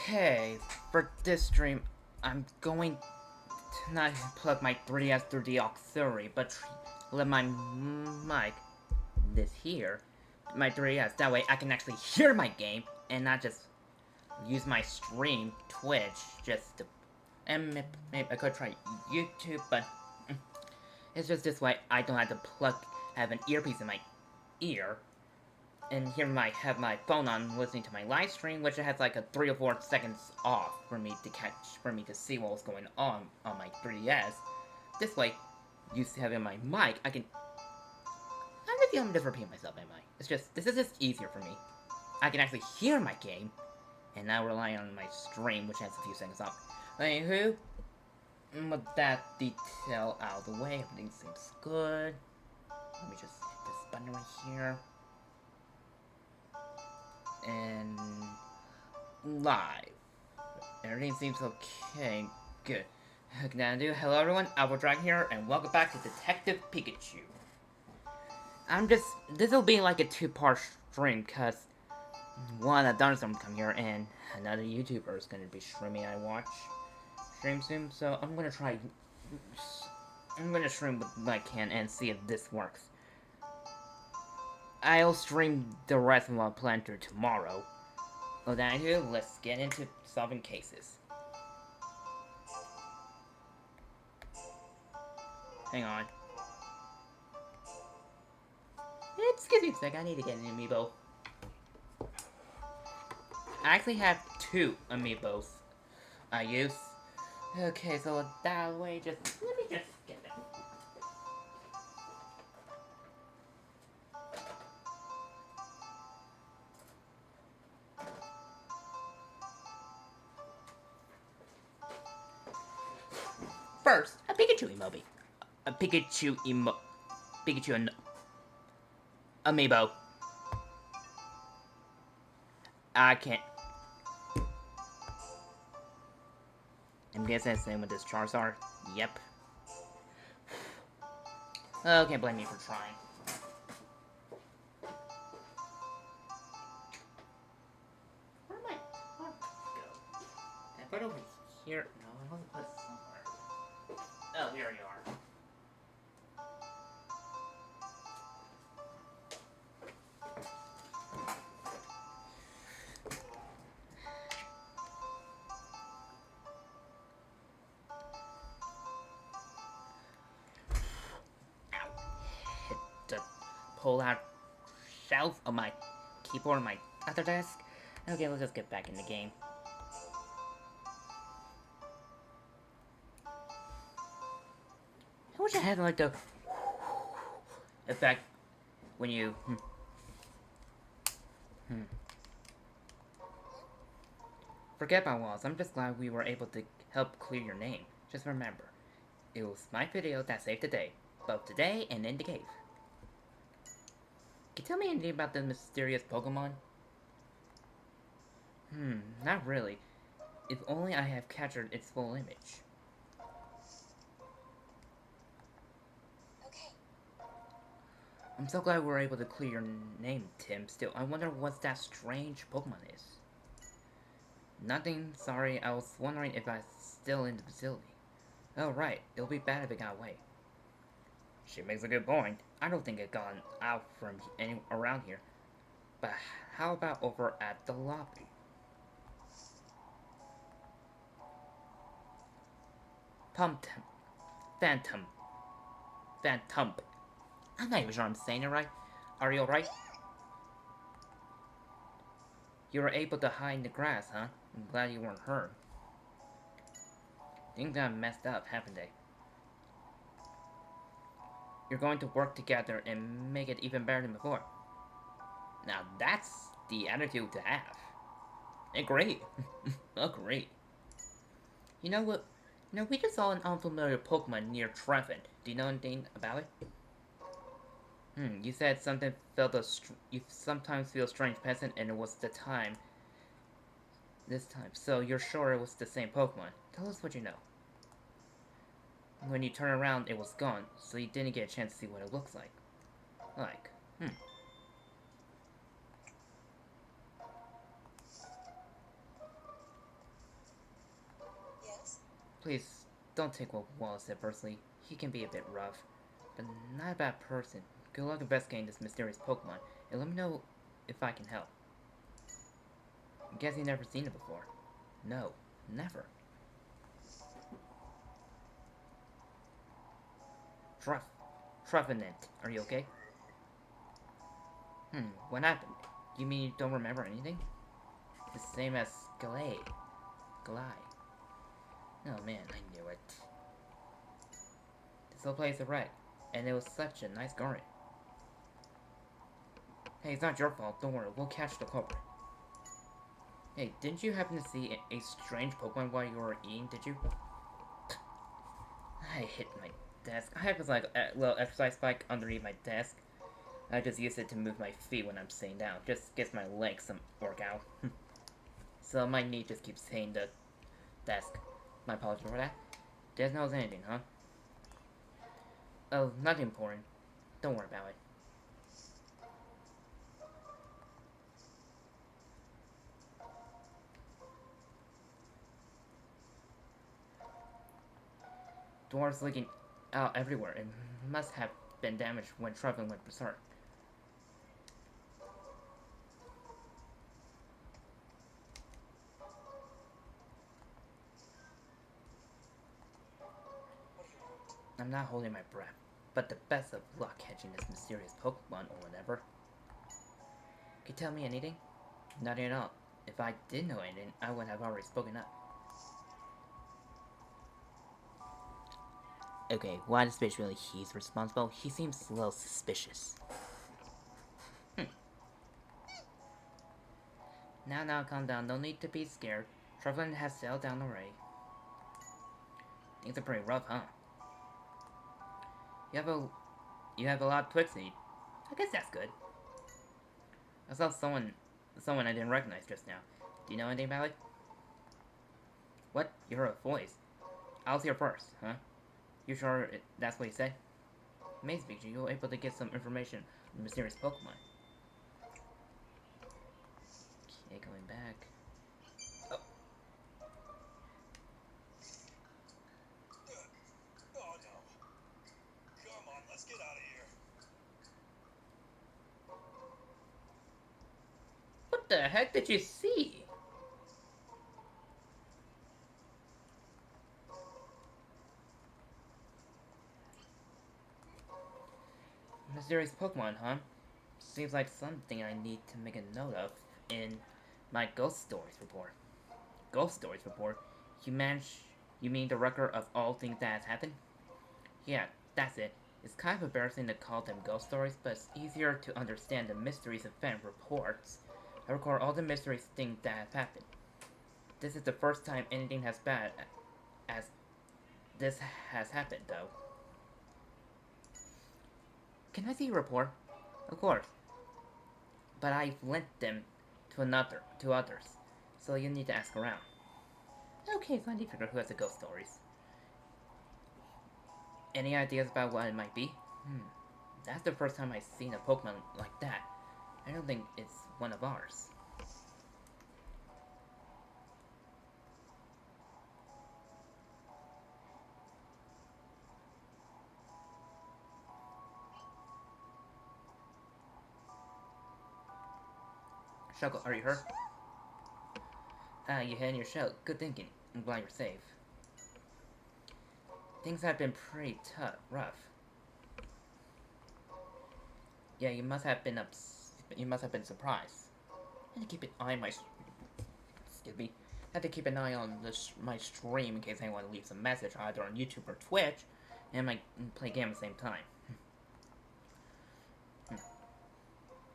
Okay, for this stream, I'm going to not plug my 3DS through the auxiliary, but let my mic, this here, my 3DS, that way I can actually hear my game, and not just use my stream, Twitch, just to, and maybe I could try YouTube, but it's just this way I don't have to have an earpiece in my ear, and here have my phone on listening to my live stream, which has like a 3 or 4 seconds off for me to see what was going on my 3DS. This way, having my mic, I don't feel I'm just repeating myself in my mic. This is just easier for me. I can actually hear my game, and not rely on my stream, which has a few seconds off. Anywho, with that detail out of the way, everything seems good. Let me just hit this button right here. And live. Everything seems okay. Good. Hello everyone, Dragon here, and welcome back to Detective Pikachu. This'll be like a 2-part stream, cause one, a dinosaur come here, and another YouTuber is gonna be streaming stream soon, so I'm gonna stream what I can and see if this works. I'll stream the rest of my plan through tomorrow. With that here, let's get into solving cases. Hang on. Excuse me a sec, I need to get an amiibo. I actually have 2 amiibos I use. Okay, so with that way, let me just get it. First, a Pikachu emoji. A Pikachu amiibo. I can't. I'm guessing the same with this Charizard. Yep. Oh, can't blame me for trying. Where am I? Where go? Did I put it over here? No, I want to put it somewhere. Oh, here you are. Hit the pull-out shelf of my keyboard on my other desk. Okay, let's just get back in the game. I wish I had like the effect when you Forget my walls. I'm just glad we were able to help clear your name. Just remember, it was my video that saved the day, both today and in the cave. Can you tell me anything about the mysterious Pokemon? Not really. If only I have captured its full image. I'm so glad we were able to clear your name, Tim. Still, I wonder what that strange Pokemon is. Nothing, sorry, I was wondering if I was still in the facility. Oh right, it'll be bad if it got away. She makes a good point. I don't think it got out from around here. But how about over at the lobby? Phantom. I'm not even sure I'm saying it right. Are you alright? You were able to hide in the grass, huh? I'm glad you weren't hurt. Things got messed up, haven't they? You're going to work together and make it even better than before. Now that's the attitude to have. Agree. Agree. You know what? We just saw an unfamiliar Pokemon near Trevin. Do you know anything about it? You said you sometimes feel strange peasant, and it was this time. So you're sure it was the same Pokemon. Tell us what you know. When you turn around, it was gone, so you didn't get a chance to see what it looks like. Please, don't take what Wallace said personally. He can be a bit rough, but not a bad person. Good luck investigating this mysterious Pokemon, and let me know if I can help. Guess you've never seen it before. No, never. Truff. Truffinant, are you okay? What happened? You mean you don't remember anything? The same as Glade. Glide. Oh man, I knew it. This whole place is a wreck, and it was such a nice garden. Hey, it's not your fault, don't worry, we'll catch the culprit. Hey, didn't you happen to see a strange Pokemon while you were eating, did you? I hit my desk. I have this like a little exercise bike underneath my desk. I just use it to move my feet when I'm sitting down. Just gives my legs some workout. So my knee just keeps hitting the desk. My apologies for that. Didn't know anything, huh? Oh, nothing important. Don't worry about it. Doors leaking out everywhere. It must have been damaged when traveling went berserk. I'm not holding my breath, but the best of luck catching this mysterious Pokemon or whatever. Can you tell me anything? Nothing at all. If I did know anything, I would have already spoken up. Okay, why does Fish really he's responsible? He seems a little suspicious. Now, calm down. No need to be scared. Traveling has sailed down already. Things are pretty rough, huh? You have a you have a lot of twigs in you. I guess that's good. I saw someone I didn't recognize just now. Do you know anything about it? What? You heard a voice. I was here first, huh? You sure that's what you said? Amazing, Pikachu. You were able to get some information on the mysterious Pokemon. Okay, going back. Oh. Oh no. Come on, let's get out of here. What the heck did you see? Mysterious Pokemon, huh? Seems like something I need to make a note of in my Ghost Stories report. Ghost Stories report? You manage... You mean the record of all things that has happened? Yeah, that's it. It's kind of embarrassing to call them ghost stories, but it's easier to understand the mysteries event reports. I record all the mysteries things that have happened. This is the first time anything as bad as this has happened, though. Can I see your report? Of course. But I've lent them to others, so you need to ask around. Okay, so I need to figure out who has the ghost stories. Any ideas about what it might be? That's the first time I've seen a Pokemon like that. I don't think it's one of ours. Shuckle, are you hurt? Ah, you hit in your shell. Good thinking. I'm glad you're safe. Things have been pretty rough. Yeah, you must have been surprised. I had to keep an eye on my... Excuse me. I had to keep an eye on my stream in case anyone leaves a message either on YouTube or Twitch, and I play game at the same time.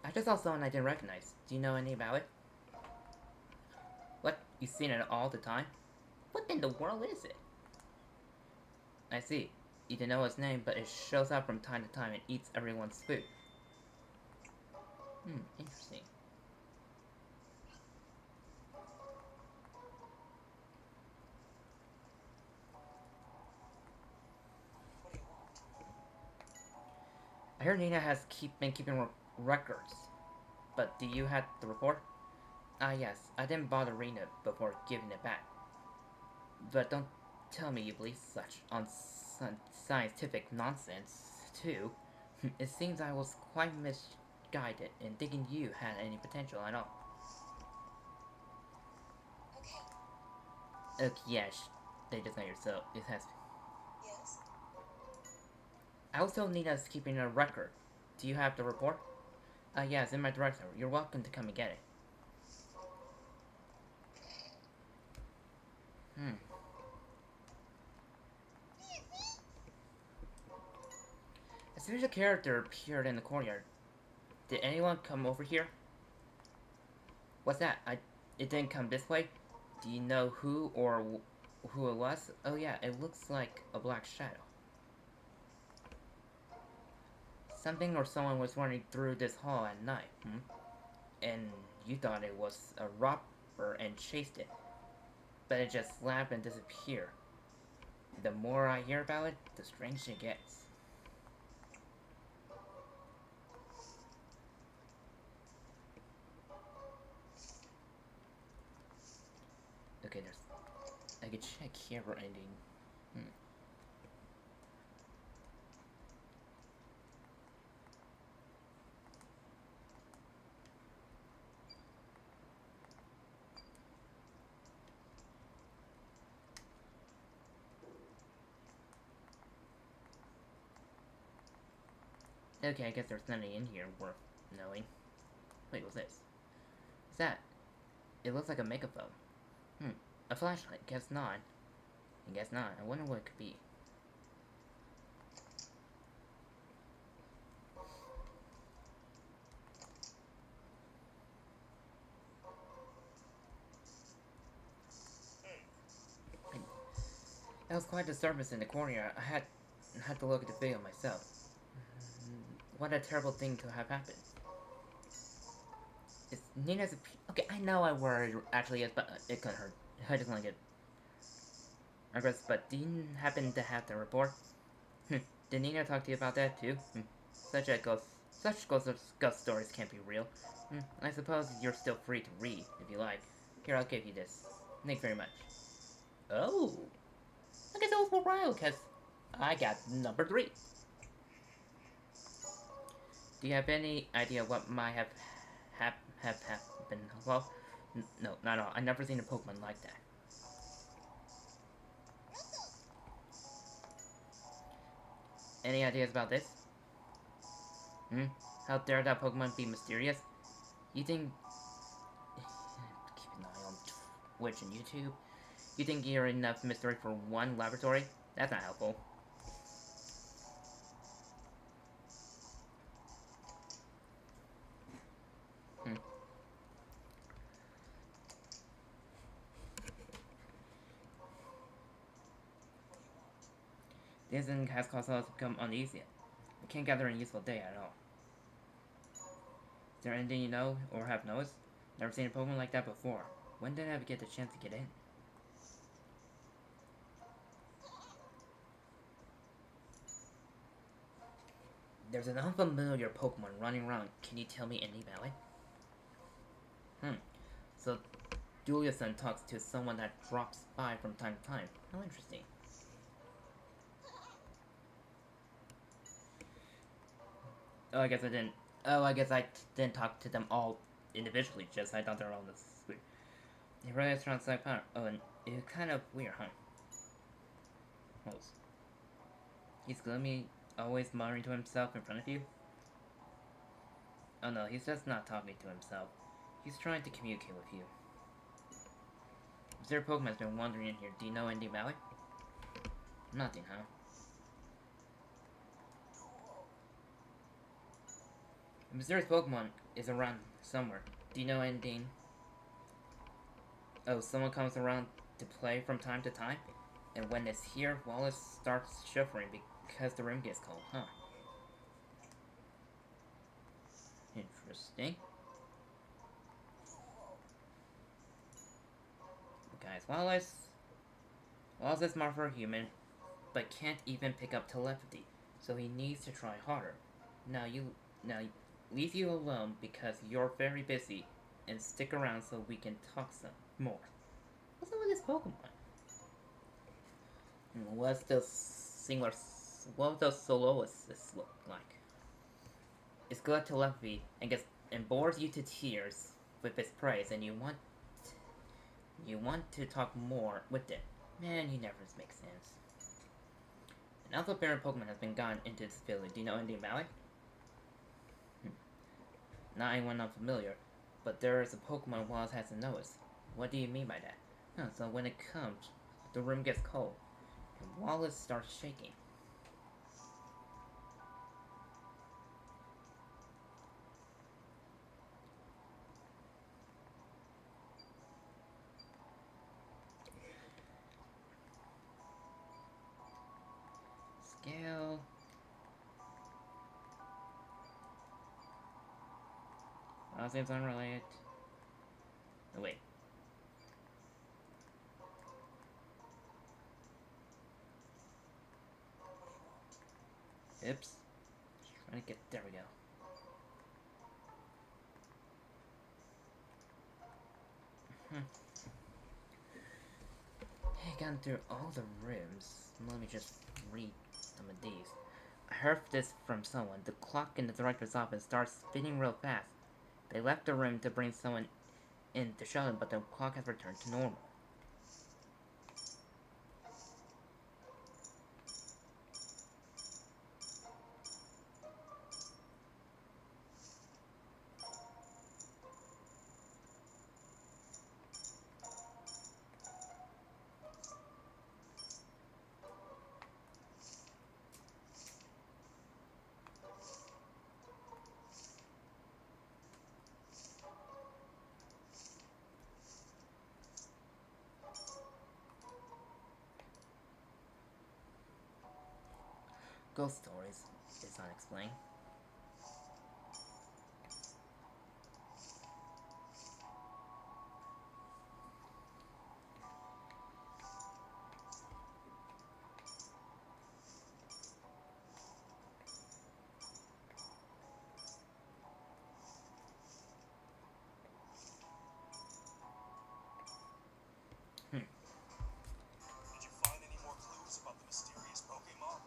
I just saw someone I didn't recognize. Do you know anything about it? What? You've seen it all the time? What in the world is it? I see. You didn't know its name, but it shows up from time to time and eats everyone's food. Interesting. I heard Nina has been keeping records. But do you have the report? Ah, yes. I didn't bother reading it before giving it back. But don't tell me you believe such scientific nonsense, too. It seems I was quite misguided in thinking you had any potential at all. Okay. Okay, yes, they just know yourself. It has. Yes? I also need us keeping a record. Do you have the report? Yeah, it's in my directory. You're welcome to come and get it. Hmm. A series of character appeared in the courtyard. Did anyone come over here? What's that? It didn't come this way. Do you know who or who it was? Oh yeah, it looks like a black shadow. Something or someone was running through this hall at night, and you thought it was a robber and chased it, but it just slapped and disappeared. The more I hear about it, the stranger it gets. Okay, I could check here for ending. Okay, I guess there's nothing in here worth knowing. Wait, what's this? What's that? It looks like a megaphone. A flashlight. Guess not. I guess not. I wonder what it could be. That was quite a disturbance in the corner. I had to look at the video myself. What a terrible thing to have happened. It's Nina's. Okay, I know I worry it actually is, but it couldn't hurt. I just want to get. I guess, but do you happen to have the report? Did Nina talk to you about that too? Such ghost stories can't be real. I suppose you're still free to read if you like. Here, I'll give you this. Thanks very much. Oh, I guess it was for Ryle, cause I got number 3. Do you have any idea what might have happened? Well, no, not at all. I've never seen a Pokemon like that. Any ideas about this? How dare that Pokemon be mysterious? You think... Keep an eye on Twitch and YouTube. You think you're enough mystery for one laboratory? That's not helpful. This has caused us to become uneasy. I can't gather any useful data at all. Is there anything you know or have noticed? Never seen a Pokemon like that before. When did I ever get the chance to get in? There's an unfamiliar Pokemon running around. Can you tell me anything about it? So Juliason talks to someone that drops by from time to time. How interesting. Oh, I guess I didn't. Oh, I guess I didn't talk to them all individually. Just I thought they were all this weird. He really is around Psych Power. Oh, and it's kind of weird, huh? Rose. He's gloomy, always muttering to himself in front of you. Oh no, he's just not talking to himself. He's trying to communicate with you. Zero Pokemon's been wandering in here. Do you know anything about it? Nothing, huh? A mysterious Pokemon is around somewhere. Do you know anything? Oh, someone comes around to play from time to time? And when it's here, Wallace starts shivering because the room gets cold, huh? Interesting. Guys, Wallace is smart for a human, but can't even pick up telepathy, so he needs to try harder. Now leave you alone because you're very busy, and stick around so we can talk some more. What's up with this Pokemon? What's those singular? What those soloists look like? It's good telepathy and bores you to tears with its praise, and you want to talk more with it. Man, he never makes sense. An alpha bearer Pokemon has been gotten into this village. Do you know Indian Valley? Not anyone unfamiliar, but there is a Pokemon Wallace hasn't noticed. What do you mean by that? So when it comes, the room gets cold, and Wallace starts shaking. Scale. All seems unrelated. Oh, wait. Oops. Trying to get. There we go. Hey, gone through all the rooms. Let me just read some of these. I heard this from someone. The clock in the director's office starts spinning real fast. They left the room to bring someone in to show them, but the clock has returned to normal. Ghost stories is unexplained. Did you find any more clues about the mysterious Pokemon?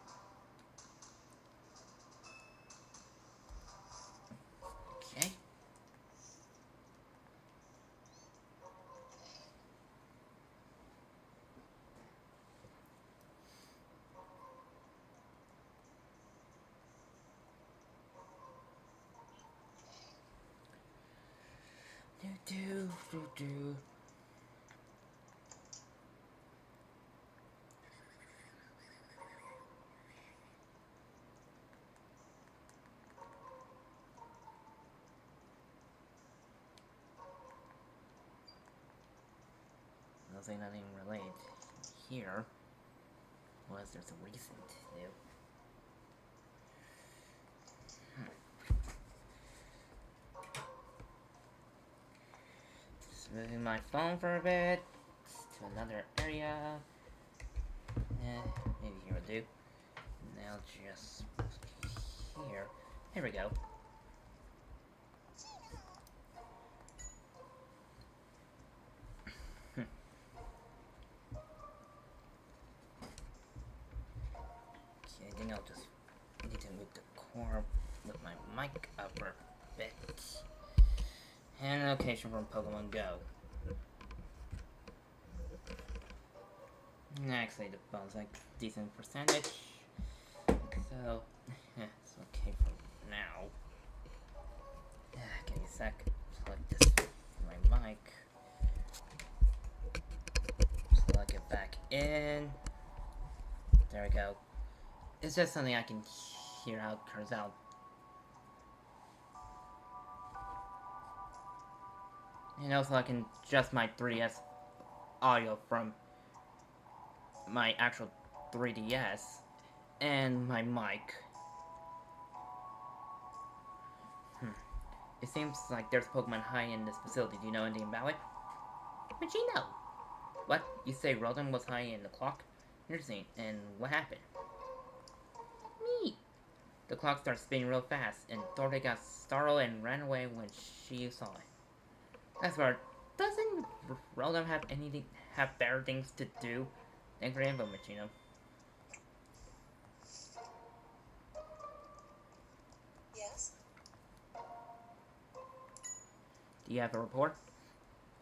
Okay. Do. Nothing related here. Unless there's a reason to. Just moving my phone for a bit to another area. Maybe here will do. Now just here. Here we go. Okay, I think I'll just need to move the core with my mic up a bit. And location from Pokemon Go. Actually, the bone's like decent percentage. So, it's okay for now. Give me a sec. Plug this in my mic. Plug it back in. There we go. It's just something I can hear how it turns out. And also I can adjust my 3DS audio from my actual 3DS and my mic. It seems like there's Pokemon high in this facility. Do you know Indian Valley? Machino! What? You say Rotom was high in the clock? Interesting. And what happened? Me! The clock started spinning real fast, and Dorothy got startled and ran away when she saw it. That's weird. Doesn't Rotom have better things to do? Thanks for the info, Machino. Do you have a report?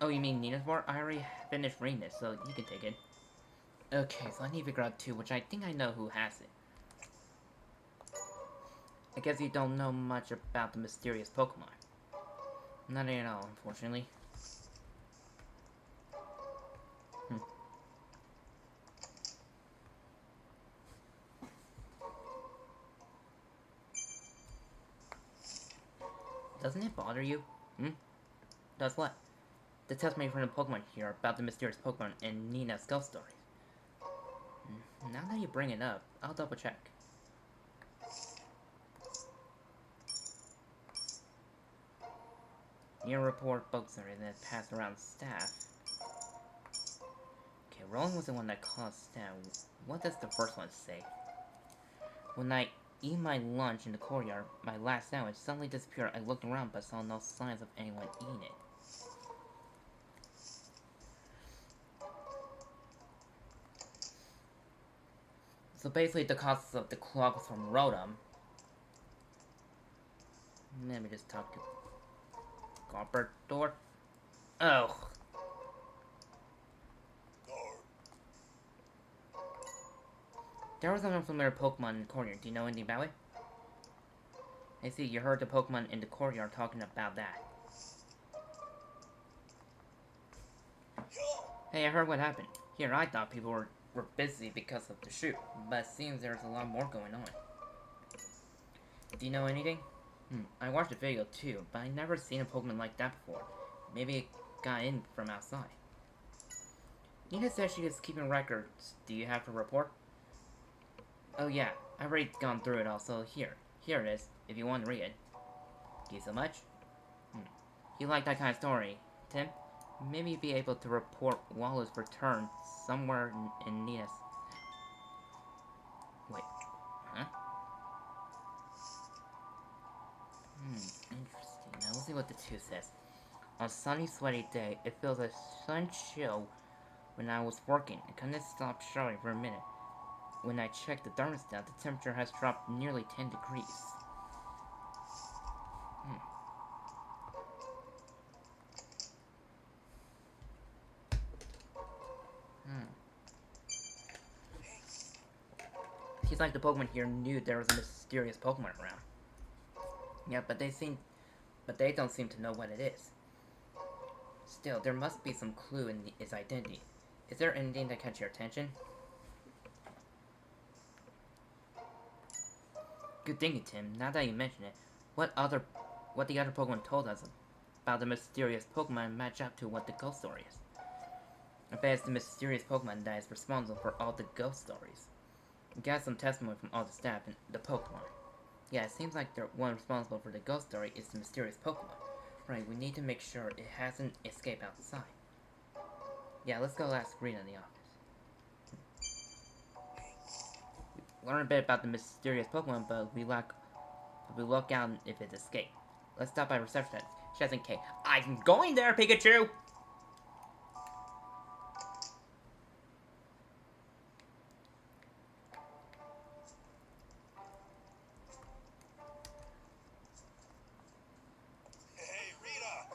Oh, you mean Nina's report? I already finished reading it, so you can take it. Okay, so I need to figure out two, which I think I know who has it. I guess you don't know much about the mysterious Pokemon. Not at all, unfortunately. Doesn't it bother you? Does what? The testimony from the Pokemon here about the mysterious Pokemon and Nina's ghost stories. Now that you bring it up, I'll double check. Your report books are then passed around staff. Okay, Roland was the one that caused staff. What does the first one say? When I eat my lunch in the courtyard, my last sandwich suddenly disappeared. I looked around but saw no signs of anyone eating it. So basically the cause of the clock was from Rotom. Let me just talk to Garbodor. Oh. There was an unfamiliar Pokemon in the courtyard. Do you know anything about it? I see, you heard the Pokemon in the courtyard talking about that. Hey, I heard what happened. Here, I thought people were busy because of the shoot, but it seems there's a lot more going on. Do you know anything? I watched the video too, but I never seen a Pokemon like that before. Maybe it got in from outside. Nina says she is keeping records. Do you have a report? Oh yeah, I've already gone through it all, so here it is, if you want to read it. Thank you so much. You like that kind of story, Tim? Maybe you'd be able to report Wallace's return somewhere in Nina's... Wait, huh? Interesting. Now let's see what the 2 says. On a sunny, sweaty day, it feels a sudden chill when I was working. I couldn't stop showering for a minute. When I checked the thermostat, the temperature has dropped nearly 10 degrees. Seems like the Pokemon here knew there was a mysterious Pokemon around. Yeah, but they don't seem to know what it is. Still, there must be some clue in its identity. Is there anything that catch your attention? Good thinking, Tim. Now that you mention it, what the other Pokemon told us about the mysterious Pokemon match up to what the ghost story is. I bet it's the mysterious Pokemon that is responsible for all the ghost stories. We got some testimony from all the staff and the Pokemon. Yeah, it seems like the one responsible for the ghost story is the mysterious Pokemon. Right, we need to make sure it hasn't escaped outside. Yeah, let's go ask Green in the office. We learn a bit about the mysterious Pokemon, but we look out if it escaped. Let's stop by reception. Chaz and K. I'm going there, Pikachu! Hey, Rita!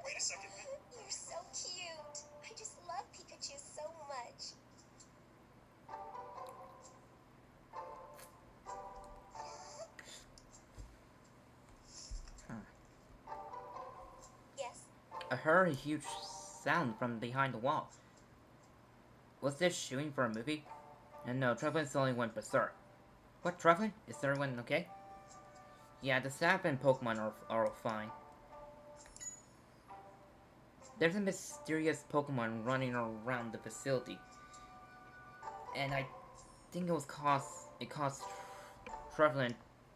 Wait a second. You're so cute. I just love Pikachu so much. Yes. I heard a huge sound from behind the wall. Was this shooting for a movie? And no, Trevlin suddenly went berserk. What, Trevlin? Is everyone okay? Yeah, the staff and Pokemon are all fine. There's a mysterious Pokemon running around the facility. And I think it caused Trevlin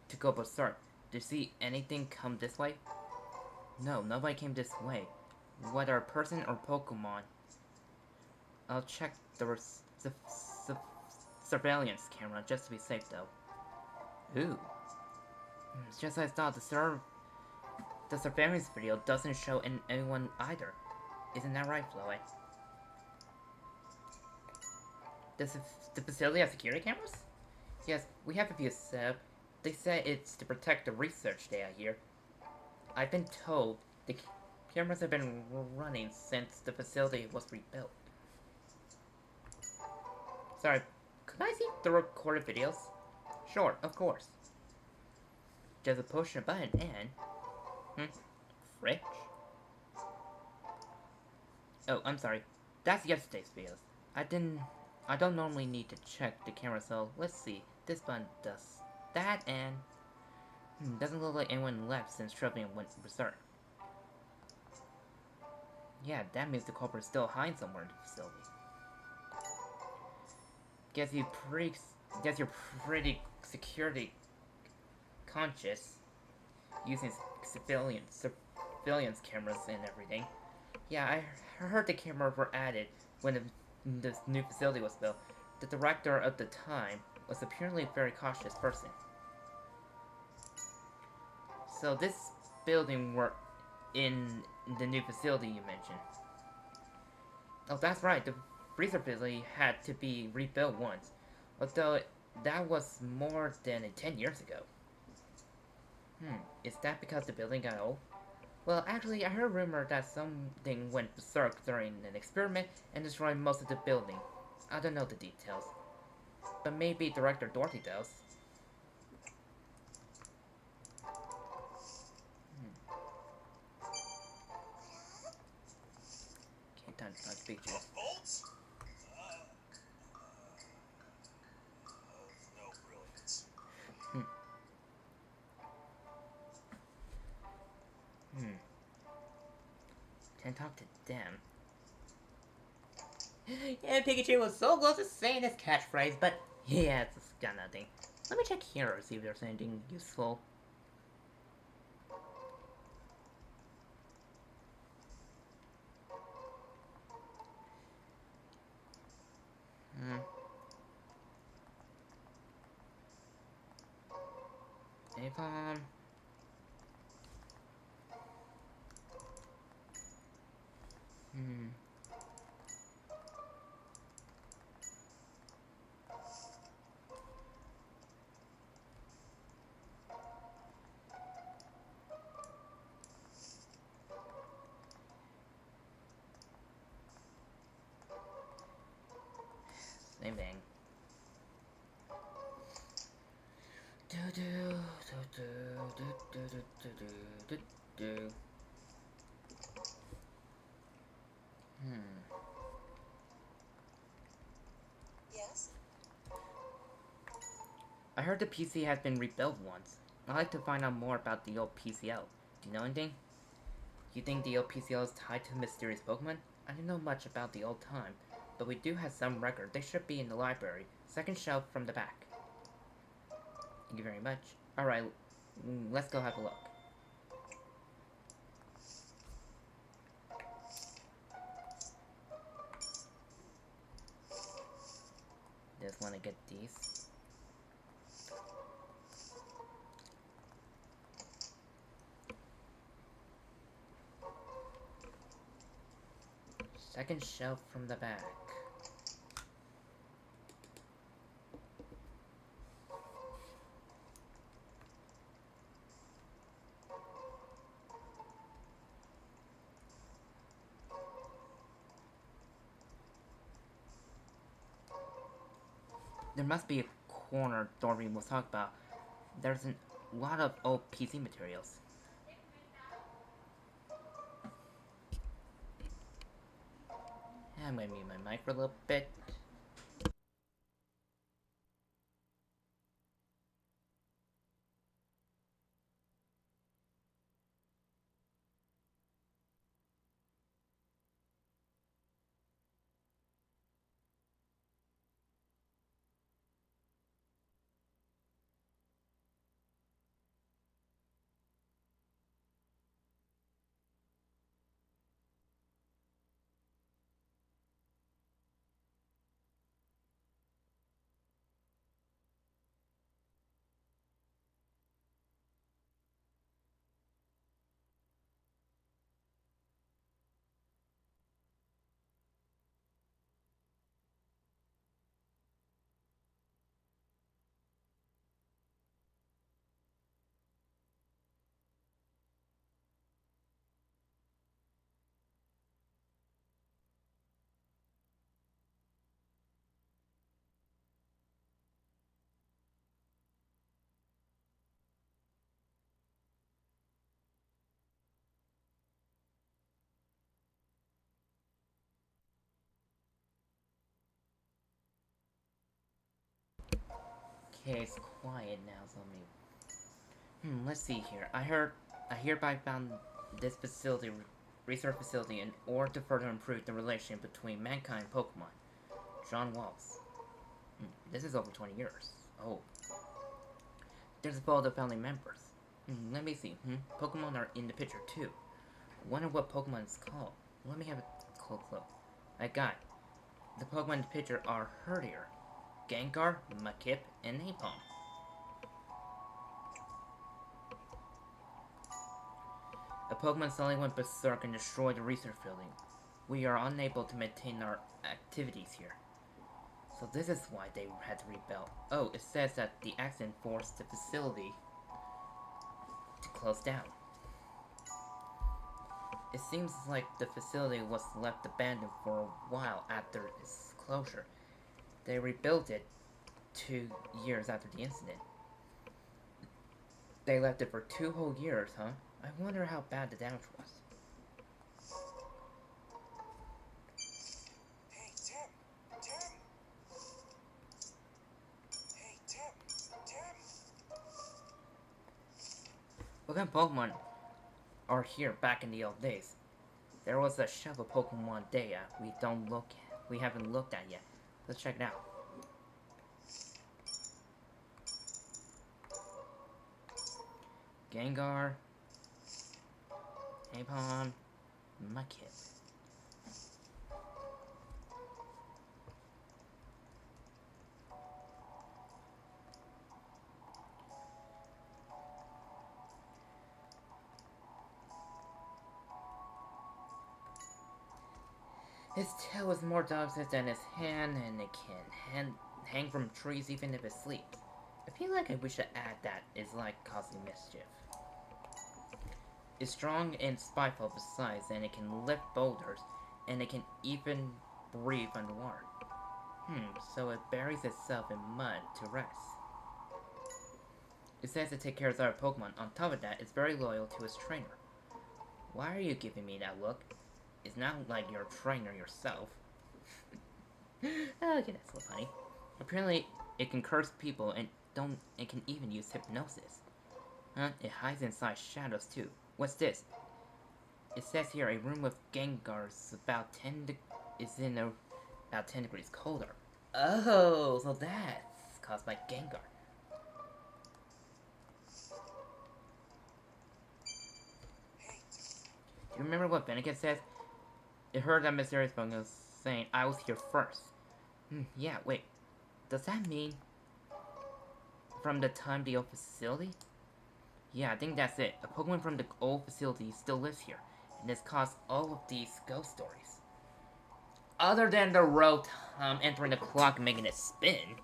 to go berserk. Did you see anything come this way? No, nobody came this way. Whether a person or Pokemon. I'll check the surveillance camera just to be safe though. Ooh. It's just as I thought, the surveillance video doesn't show anyone either. Isn't that right, Chloe? Does the facility have security cameras? Yes, we have a few set up. They say it's to protect the research data here. I've been told The cameras have been running since the facility was rebuilt. Sorry, could I see the recorded videos? Sure, of course. Just push a button and... fridge? Oh, I'm sorry. That's yesterday's videos. I don't normally need to check the camera, so let's see. This button does that and... doesn't look like anyone left since Trevian went berserk. Yeah, that means the culprit is still hiding somewhere in the facility. Guess you're pretty security conscious, using surveillance cameras and everything. Yeah, I heard the cameras were added when this new facility was built. The director of the time was apparently a very cautious person. So this building were in the new facility you mentioned. Oh, that's right, the freezer facility had to be rebuilt once, although that was more than 10 years ago. Is that because the building got old? Well, actually, I heard a rumor that something went berserk during an experiment and destroyed most of the building. I don't know the details, but maybe Director Dorothy does. Okay, time to talk picture. Bolts? No brilliance. Can't talk to them. Yeah, Pikachu was so close to saying his catchphrase, but yeah, it's got nothing. Let me check here and see if there's anything useful. Avon. Same thing. Do do do do do do do do do do. Yes? I heard the PC has been rebuilt once. I'd like to find out more about the old PCL. Do you know anything? You think the old PCL is tied to mysterious Pokemon? I don't know much about the old time, but we do have some record. They should be in the library. Second shelf from the back. Thank you very much. Alright, let's go have a look. Just want to get these. Second shelf from the back. There must be a corner Dorothy will talk about. There's a lot of old PC materials. I'm gonna mute my mic for a little bit. Okay, it's quiet now, so let me... let's see here. I hereby found this facility, research facility, in order to further improve the relation between mankind and Pokemon. John Walls. This is over 20 years. Oh. There's a photo of family members. Let me see. Pokemon are in the picture too. Wonder what Pokemon is called. Let me have a close look. I got it. The Pokemon in the picture are Herdier, Gengar, Mudkip, and Napalm. A Pokemon suddenly went berserk and destroyed the research building. We are unable to maintain our activities here. So this is why they had to rebel. Oh, it says that the accident forced the facility to close down. It seems like the facility was left abandoned for a while after its closure. They rebuilt it 2 years after the incident. They left it for 2 whole years, huh? I wonder how bad the damage was. Hey, Tim! Tim! Hey, Tim! Tim! What kind of Pokemon are here back in the old days? There was a shelf of Pokemon data we haven't looked at yet. Let's check it out. Gengar, Napalm, Mudkip. His tail is more dogsy than his hand, and it can hang from trees even if it sleeps. I feel like we should add that it's like causing mischief. It's strong and spiteful besides, and it can lift boulders, and it can even breathe underwater. So it buries itself in mud to rest. It says to take care of other Pokemon. On top of that, it's very loyal to its trainer. Why are you giving me that look? It's not like you're a trainer yourself. Okay, that's so funny. Apparently, it can curse people and it can even use hypnosis. It hides inside shadows too. What's this? It says here a room with Gengars about 10 degrees colder. Oh, so that's caused by Gengar. Do you remember what Benedict says? It heard that mysterious Pokemon saying, I was here first. Yeah, wait. Does that mean from the time the old facility? Yeah, I think that's it. A Pokemon from the old facility still lives here, and has caused all of these ghost stories. Other than the road entering the clock and making it spin.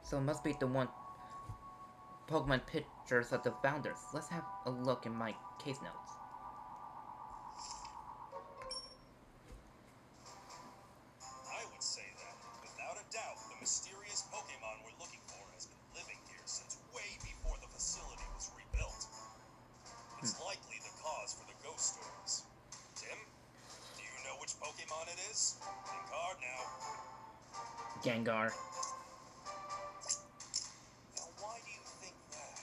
So it must be the one Pokemon pictures of the founders. Let's have a look in my case notes. I would say that, without a doubt, the mysterious Pokemon we're looking for has been living here since way before the facility was rebuilt. It's likely the cause for the ghost stories. Tim, do you know which Pokemon it is? Think hard now. Gengar. Now, why do you think that?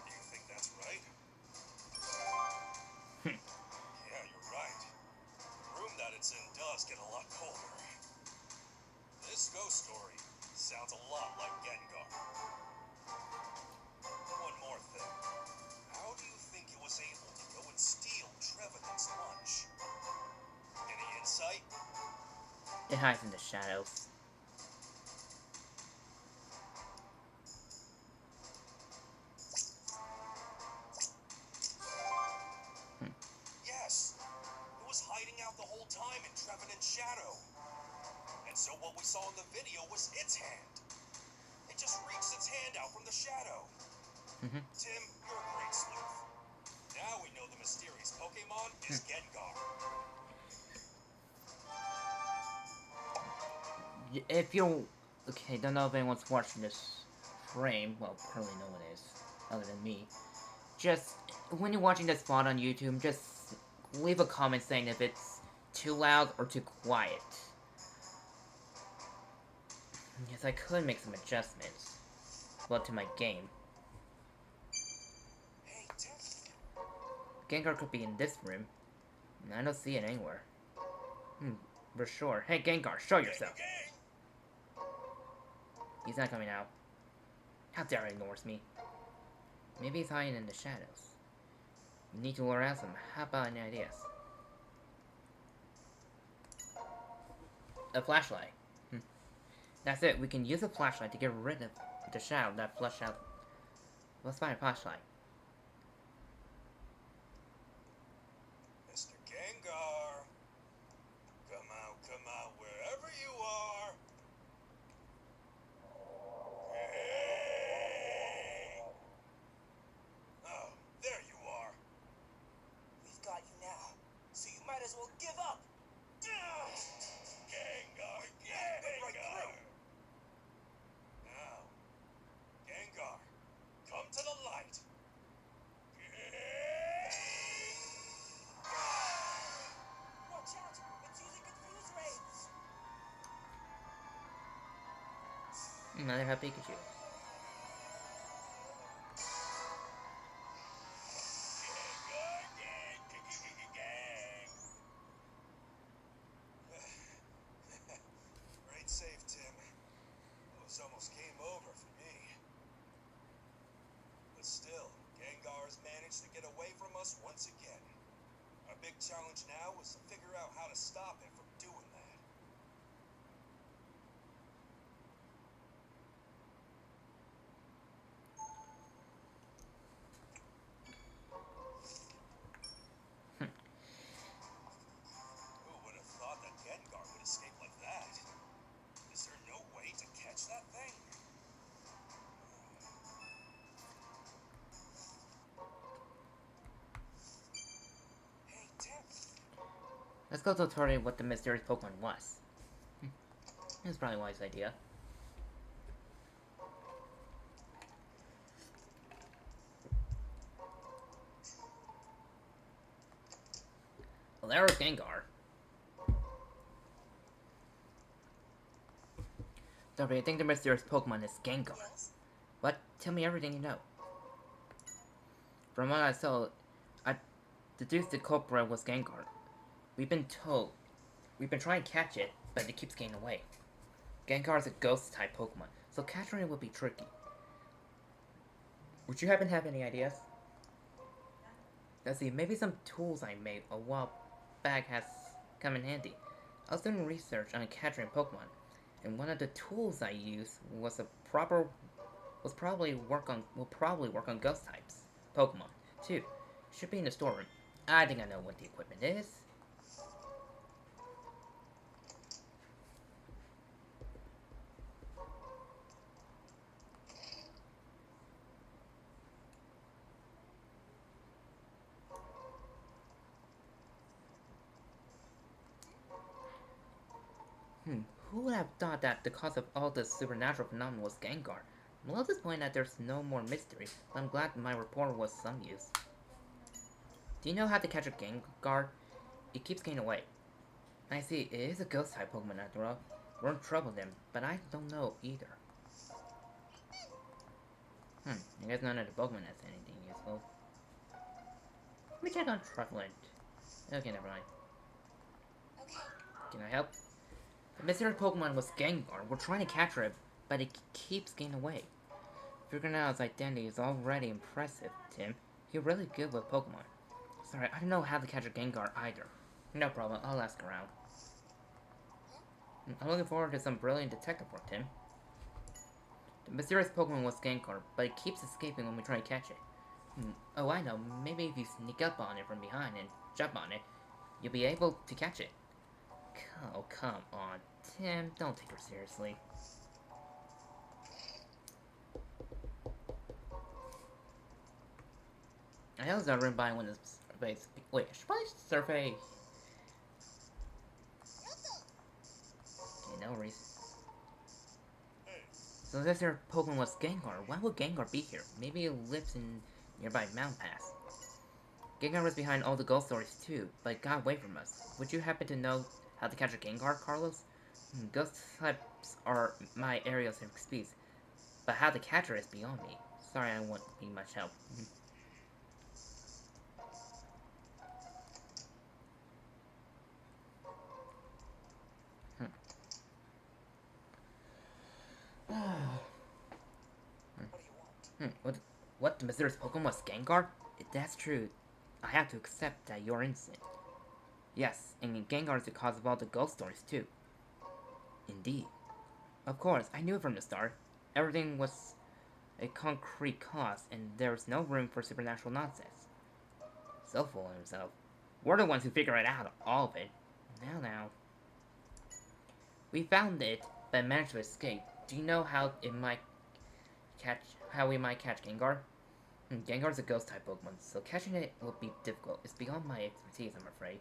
Do you think that's right? Yeah, you're right. The room that it's in does get a lot colder. This ghost story sounds a lot like Gengar. One more thing. How do you think it was able to go and steal Trevenant's lunch? Any insight? It hides in the shadows. Yes. It was hiding out the whole time in Trevenant's shadow. And so what we saw in the video was its hand. It just reached its hand out from the shadow. Tim, you're a great sleuth. Now we know the mysterious Pokemon is Gengar. If you're... Okay, don't know if anyone's watching this frame. Well, probably no one is, other than me. Just, when you're watching this VOD on YouTube, just leave a comment saying if it's too loud or too quiet. Yes, I could make some adjustments. Well, to my game. Hey, Tim. Gengar could be in this room. I don't see it anywhere. For sure. Hey, Gengar, show yourself. He's not coming out. How dare he ignores me? Maybe he's hiding in the shadows. You need to lure out some. How about any ideas? A flashlight. That's it. We can use a flashlight to get rid of the shadow that flushed out. Let's find a flashlight. Mr. Gengar. Come out, wherever you are. Hey. Oh, there you are. We've got you now, so you might as well give up. Gengar. Right through. Now, Gengar, come to the light. Watch out! It's using confuse rays. Another Happy Pikachu. Great save, Tim. It was almost game over for me. But still, Gengar's managed to get away from us once again. Our big challenge now is to figure out how to stop him from doing that. Who would have thought that Gengar would escape like that? Is there no way to catch that thing? Hey, Tim. Let's go to Tori what the mysterious Pokemon was. That's probably a wise idea. Well, there was Gengar. Tori, I think the mysterious Pokemon is Gengar. Yes? What? Tell me everything you know. From what I saw, I deduced the culprit was Gengar. We've been trying to catch it, but it keeps getting away. Gengar is a ghost-type Pokemon, so catching it would be tricky. Would you happen to have any ideas? Let's see, maybe some tools I made a while back has come in handy. I was doing research on catching Pokemon, and one of the tools I used was will probably work on ghost types Pokemon too. Should be in the storeroom. I think I know what the equipment is. Who would have thought that the cause of all this supernatural phenomenon was Gengar? I'm a little disappointed that there's no more mystery, but I'm glad my report was some use. Do you know how to catch a Gengar? It keeps getting away. I see, it is a ghost-type Pokemon after all. We're in trouble then, but I don't know either. I guess none of the Pokemon has anything useful. Let me check on Trufflant. Okay, never mind. Okay. Can I help? The mysterious Pokemon was Gengar. We're trying to capture it, but it keeps getting away. Figuring out its identity is already impressive, Tim. You're really good with Pokemon. Sorry, I don't know how to catch a Gengar either. No problem, I'll ask around. I'm looking forward to some brilliant detective work, Tim. The mysterious Pokemon was Gengar, but it keeps escaping when we try to catch it. Oh, I know. Maybe if you sneak up on it from behind and jump on it, you'll be able to catch it. Oh, come on. Tim, don't take her seriously. I know there's a room by when it's base. Wait, I should probably survey. Okay, no reason. Hey, So this your Pokemon was Gengar. Why would Gengar be here? Maybe it lives in nearby Mountain Pass. Gengar was behind all the ghost stories too, but it got away from us. Would you happen to know how to catch a Gengar, Carlos? Ghost types are my area of expertise, but how to catch her is beyond me. Sorry, I won't be much help. What do you want? What? The mysterious Pokemon was Gengar? If that's true, I have to accept that you're innocent. Yes, and Gengar is the cause of all the ghost stories too. Indeed. Of course, I knew it from the start. Everything was a concrete cause, and there was no room for supernatural nonsense. So full of himself. We're the ones who figure it out, all of it. Now. We found it, but managed to escape. Do you know how we might catch Gengar? Gengar's a ghost type Pokemon, so catching it will be difficult. It's beyond my expertise, I'm afraid.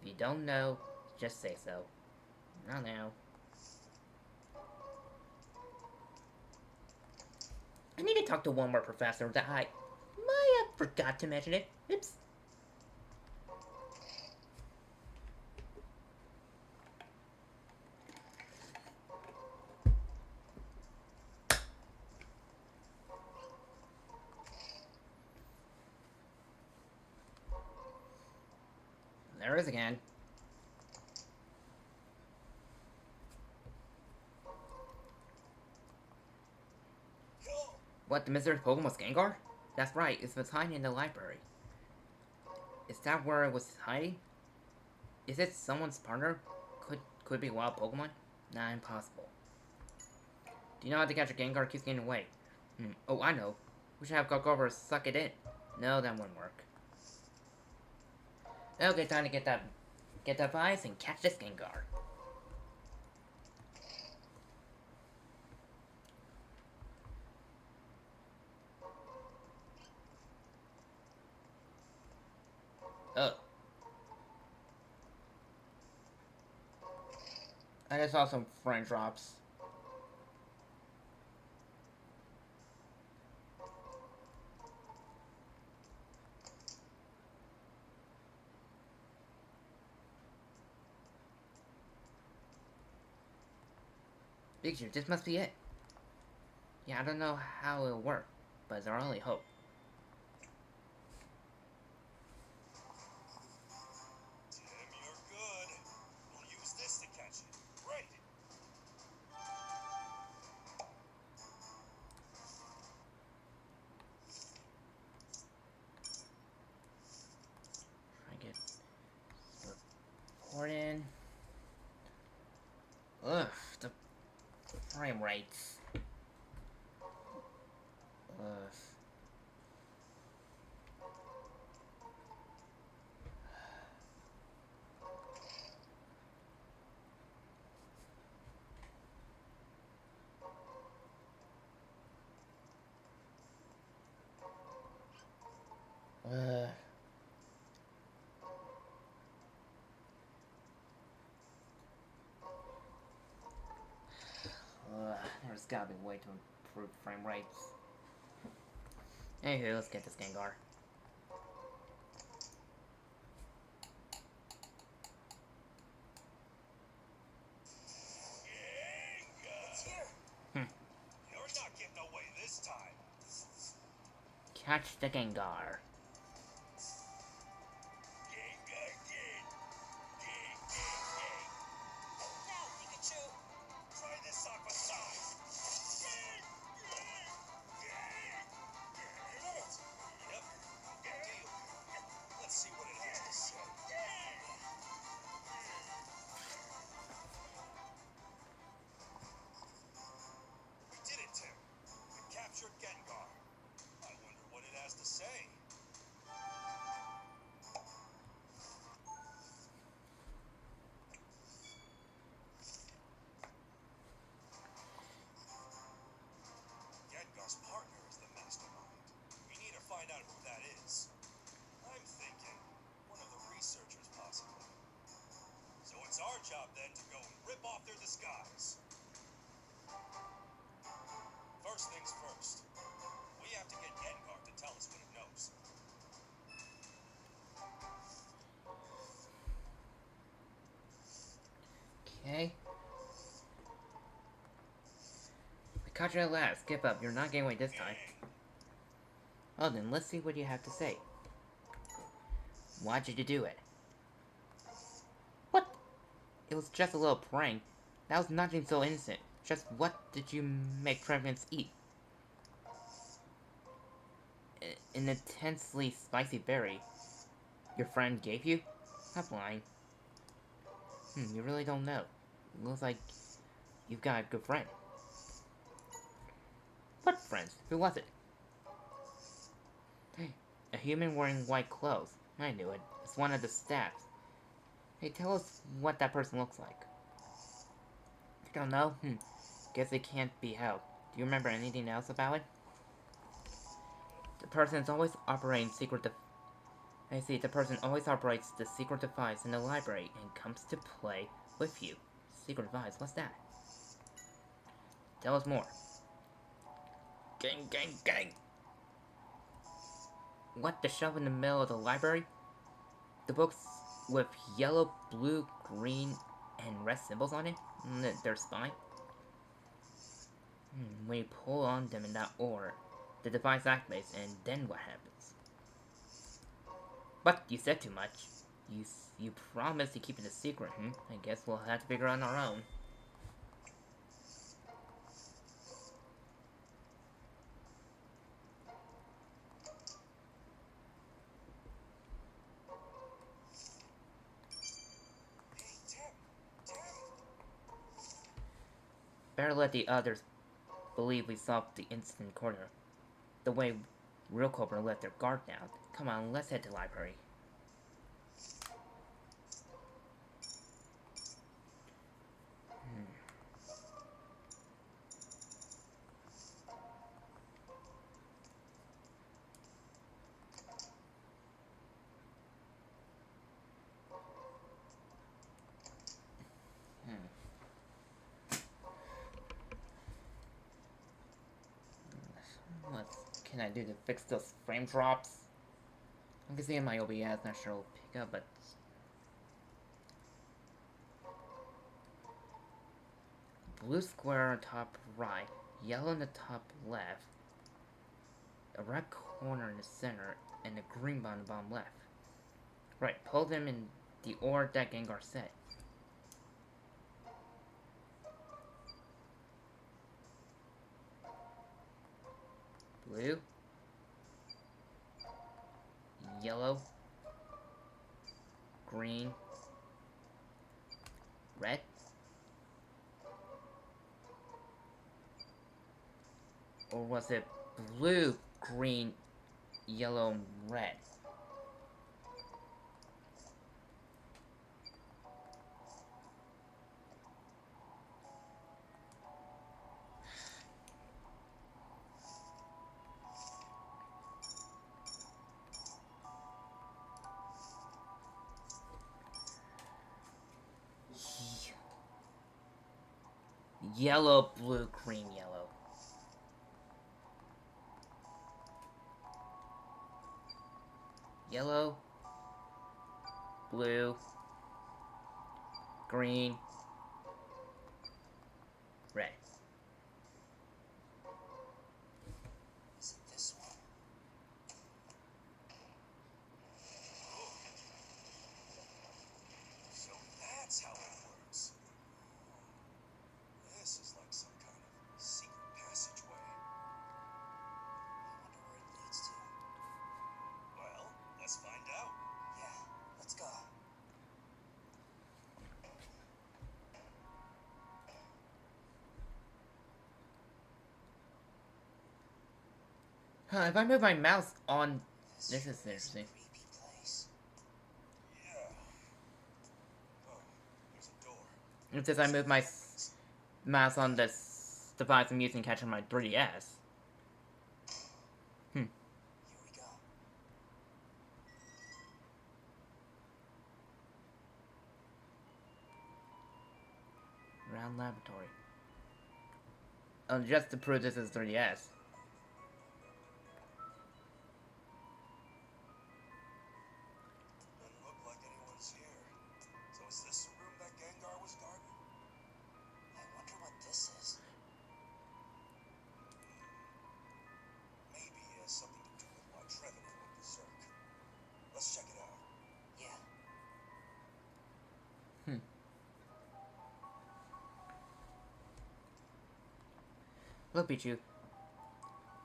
If you don't know, just say so. Now. I need to talk to one more professor that I might have forgot to mention it. Oops. There it is again. What, the mysterious Pokemon was Gengar? That's right, it was hiding in the library. Is that where it was hiding? Is it someone's partner? Could it be a wild Pokemon? Nah, impossible. Do you know how to catch a Gengar keeps getting away? Oh, I know. We should have Gogoro suck it in. No, that wouldn't work. Okay, time to get that vice and catch this Gengar. Oh. I just saw some friend drops. Pikachu, this must be it. Yeah, I don't know how it'll work, but it's our only hope. Tim, you're good. We'll use this to catch it. Great. Try to get report in. Ugh, the frame rates. Ugh. There's gotta be a way to improve frame rates. Anywho, let's get this Gengar. It's here. You're not getting away this time. Catch the Gengar. Now, Pikachu. Try this on for size. You did it. Yep. Good deal. Let's see what it has to say. We did it, Tim. We captured Gengar. I wonder what it has to say. Caught you at last. Skip up. You're not getting away this time. Oh, then let's see what you have to say. Why'd you do it? What? It was just a little prank. That was nothing so innocent. Just what did you make Trevins eat? An intensely spicy berry. Your friend gave you? Stop lying. You really don't know. Looks like you've got a good friend. What friends? Who was it? Hey, a human wearing white clothes. I knew it. It's one of the staffs. Hey, tell us what that person looks like. You don't know? Guess it can't be helped. Do you remember anything else about it? The person is always operating secret I see, the person always operates the secret device in the library and comes to play with you. Secret device, what's that? Tell us more. Gang, gang, gang! What, the shelf in the middle of the library? The books with yellow, blue, green, and red symbols on it? They're spine? When you pull on them in that order, the device activates, and then what happens? But you said too much. You promised to keep it a secret, I guess we'll have to figure it out on our own. Better let the others believe we solved the incident corner. The way real Cobra let their guard down. Come on, let's head to the library. What can I do to fix those frame drops? I can see in my OBS, not sure it'll pick up, but... Blue square on top right, yellow in the top left, a red corner in the center, and a green on the bottom left. Right, pull them in the order that Gengar said. Blue, yellow, green, red. Or was it blue, green, yellow, and red? Yellow, blue, green, yellow. Yellow, blue, green, red. Is it this one? So that's how it works. This is like some kind of secret passageway. I wonder where it leads to. Well, let's find out. Yeah, let's go. If I move my mouse on... This is interesting. Creepy place. Yeah. Oh, there's a door. It says I move my mouse on this device I'm using catching my 3DS. Here we go. Round laboratory. Oh, just to prove this is 3DS. Doesn't look like anyone's here. So is this the room that Gengar was guarding? I wonder what this is. Look, Pichu,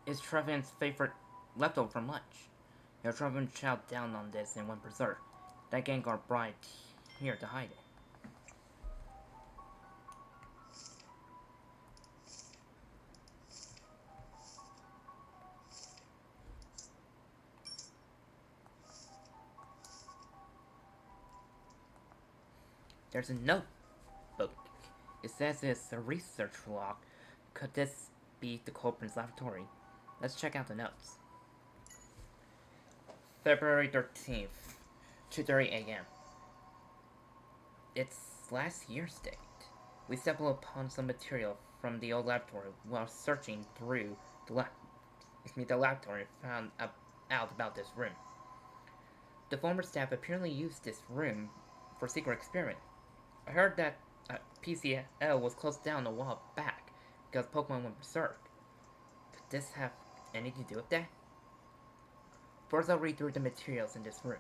is Trevin's favorite leftover from lunch. Your Trevin chowed down on this and went berserk. That Gengar brought it here to hide it. There's a notebook. It says it's a research log. Could this be the culprit's laboratory? Let's check out the notes. February 13th, 2:30 a.m. It's last year's date. We stumbled upon some material from the old laboratory while searching through the laboratory and found out about this room. The former staff apparently used this room for secret experiment. I heard that PCL was closed down a while back because Pokemon went berserk. Could this have anything to do with that? First, I'll read through the materials in this room.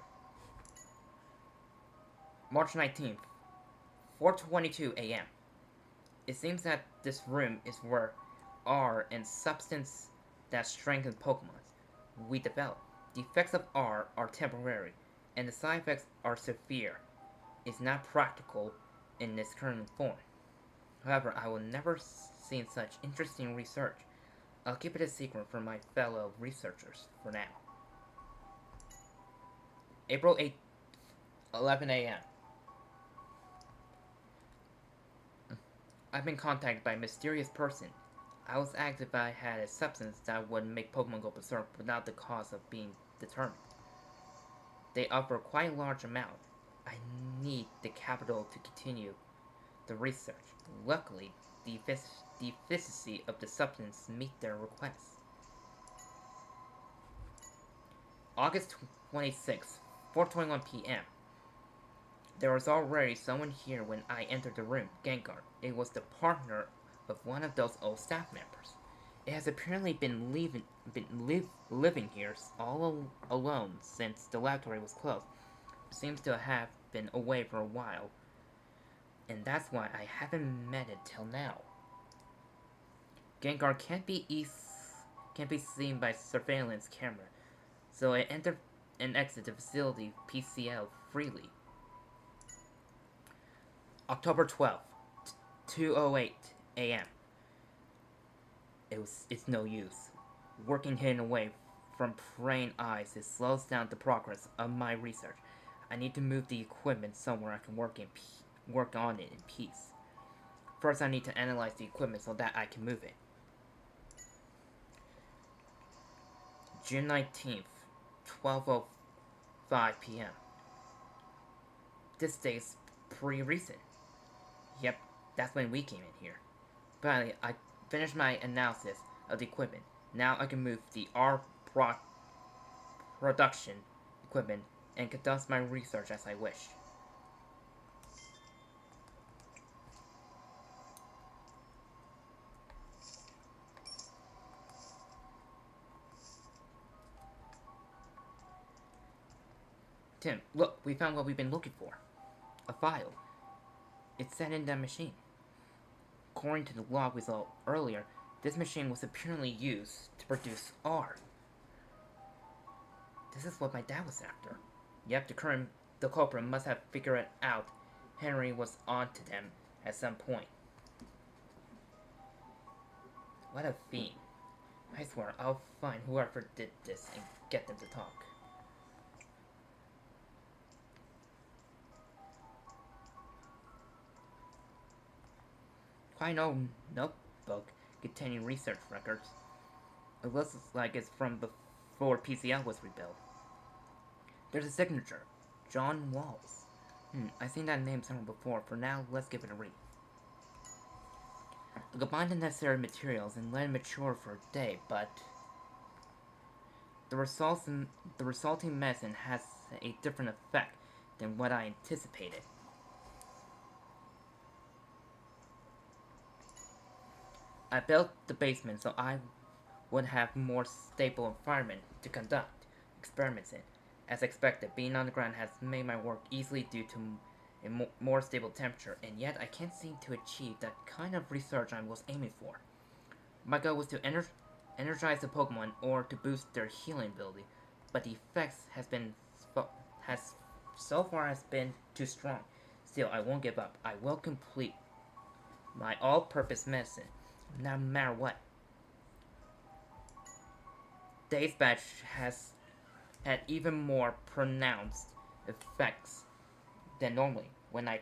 March 19th, 4:22 a.m. It seems that this room is where R and substance that strengthen Pokemon we develop. The effects of R are temporary, and the side effects are severe. It's not practical in its current form. However, I will never see such interesting research. I'll keep it a secret from my fellow researchers for now. April 8th, 11 a.m. I've been contacted by a mysterious person. I was asked if I had a substance that would make Pokemon go berserk without the cause of being determined. They offer quite a large amount. I need the capital to continue the research. Luckily, the efficacy of the substance meet their requests. August 26th, 4:21 p.m. There was already someone here when I entered the room, Gengar. It was the partner of one of those old staff members. It has apparently been living here all alone since the laboratory was closed. It seems to have been away for a while, and that's why I haven't met it till now. Gengar can't be seen by surveillance camera, so I enter and exit the facility PCL freely. October 12th, 2:08 a.m. It's no use. Working hidden away from praying eyes, it slows down the progress of my research. I need to move the equipment somewhere I can work on it in peace. First, I need to analyze the equipment so that I can move it. June 19th, 12:05 p.m. This day's pretty recent. Yep, that's when we came in here. Finally, I finished my analysis of the equipment. Now I can move the production equipment and conduct my research as I wish. Tim, look, we found what we've been looking for. A file. It's set in that machine. According to the log we saw earlier, this machine was apparently used to produce R. This is what my dad was after. Yep, the culprit must have figured it out. Henry was on to them at some point. What a fiend. I swear, I'll find whoever did this and get them to talk. Quite an old notebook containing research records. It looks like it's from before PCL was rebuilt. There's a signature. John Walls. I've seen that name somewhere before. For now, let's give it a read. I combined the necessary materials and let it mature for a day, but the resulting medicine has a different effect than what I anticipated. I built the basement so I would have more stable environment to conduct experiments in. As expected, being on the ground has made my work easily due to a more stable temperature, and yet I can't seem to achieve that kind of research I was aiming for. My goal was to energize the Pokemon or to boost their healing ability, but the effects has so far has been too strong. Still, I won't give up. I will complete my all-purpose medicine, no matter what. Days Batch has had even more pronounced effects than normally. When I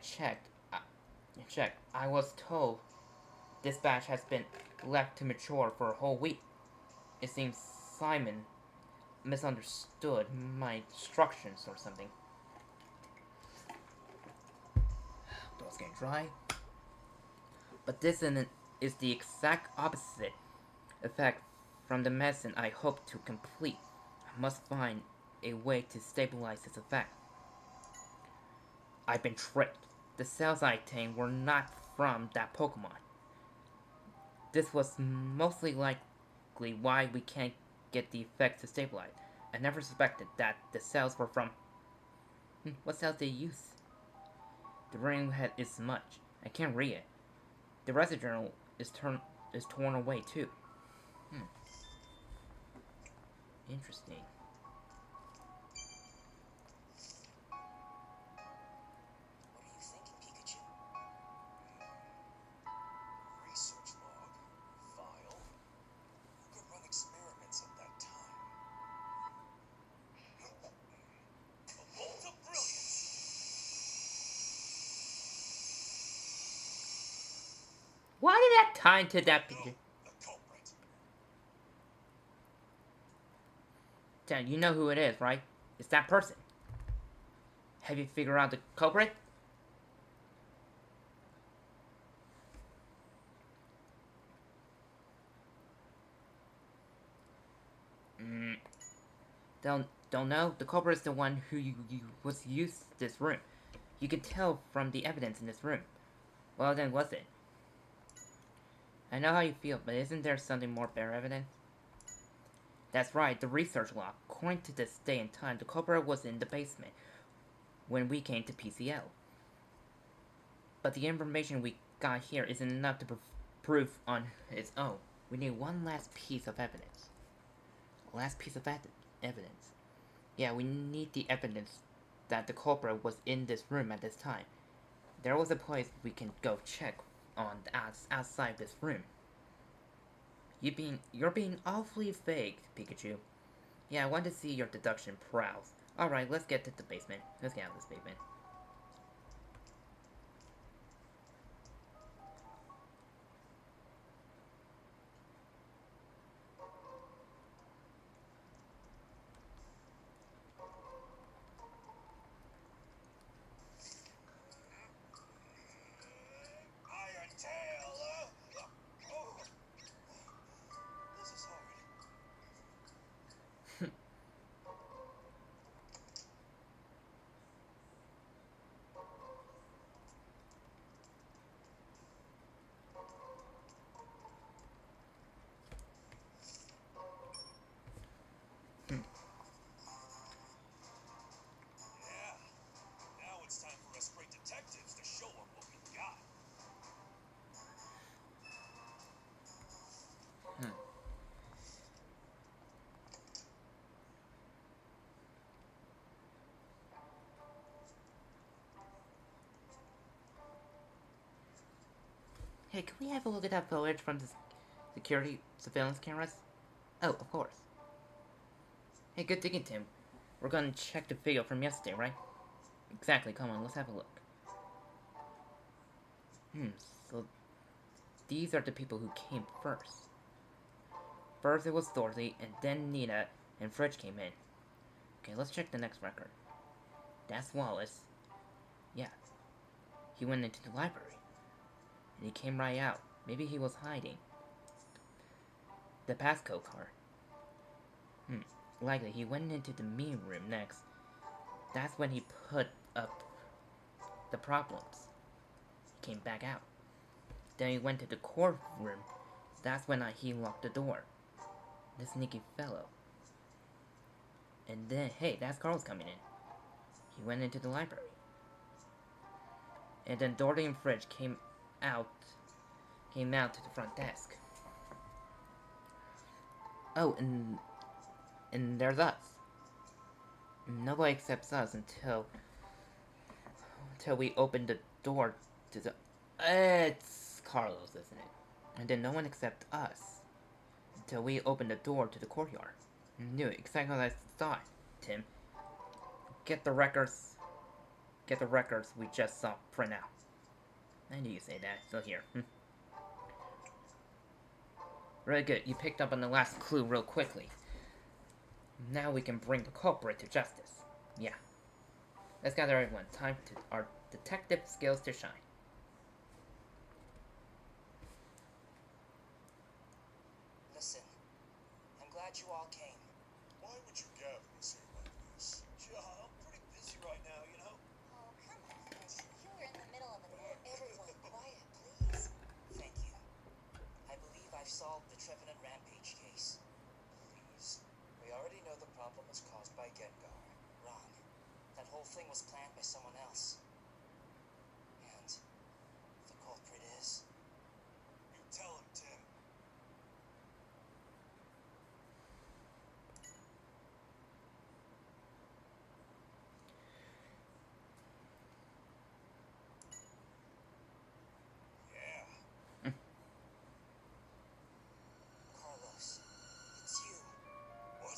was told this batch has been left to mature for a whole week. It seems Simon misunderstood my instructions or something. Throat's getting dry. But this is the exact opposite effect from the medicine I hope to complete. I must find a way to stabilize this effect. I've been tricked. The cells I obtained were not from that Pokemon. This was mostly likely why we can't get the effect to stabilize. I never suspected that the cells were from... What cells they use? The writing head is smudged. I can't read it. The rest of the journal is torn away too. Interesting. What are you thinking, Pikachu? Research log. File. Who could run experiments at that time? A bolt of brilliance! Why did that tie into that No, picture? the culprit. Dad, you know who it is, right? It's that person. Have you figured out the culprit? Don't know. The culprit is the one who was used this room. You can tell from the evidence in this room. Well then, was it? I know how you feel, but isn't there something more bare evidence? That's right, the research log. According to this day and time, the culprit was in the basement when we came to PCL. But the information we got here isn't enough to prove on its own. We need one last piece of evidence. Last piece of evidence. Yeah, we need the evidence that the culprit was in this room at this time. There was a place we can go check on outside this room. You're being awfully vague, Pikachu. Yeah, I want to see your deduction prowls. Alright, let's get to the basement. Let's get out of this basement. Iron Tail! Oh. This is hard. Yeah. Now it's time for us great detectives to show them what we've got. Hey, can we have a look at that footage from the security surveillance cameras? Oh, of course. Hey, good thinking, Tim. We're gonna check the video from yesterday, right? Exactly, come on, let's have a look. So these are the people who came first. First it was Dorothy, and then Nina and Fridge came in. Okay, let's check the next record. That's Wallace. Yeah. He went into the library. And he came right out. Maybe he was hiding. The passcode card. Likely he went into the meeting room next. That's when he put up the problems. He came back out. Then he went to the courtroom. That's when he locked the door. The sneaky fellow. And then, hey, that's Carl's coming in. He went into the library. And then Dorothy and Fridge came out to the front desk. Oh, and there's us. Nobody accepts us until we open the door to the. It's Carlos, isn't it? And then no one accepts us until we open the door to the courtyard. Knew it, exactly what I thought, Tim. Get the records. Get the records we just saw print out. I knew you'd say that. So here. Really good. You picked up on the last clue real quickly. Now we can bring the culprit to justice. Yeah. Let's gather everyone. Time to our detective skills to shine. Listen, I'm glad you all came. Why would you gather us here like this? Yeah, I'm pretty busy right now, you know? Oh, come on. You were in the middle of a nap. Everyone, quiet, please. Thank you. I believe I've solved the Trevenant Rampage case. Please. We already know the problem was caused by Gengar. Wrong. That whole thing was planned by someone else. And the culprit is... You tell him, Tim. Yeah. Carlos. It's you. What?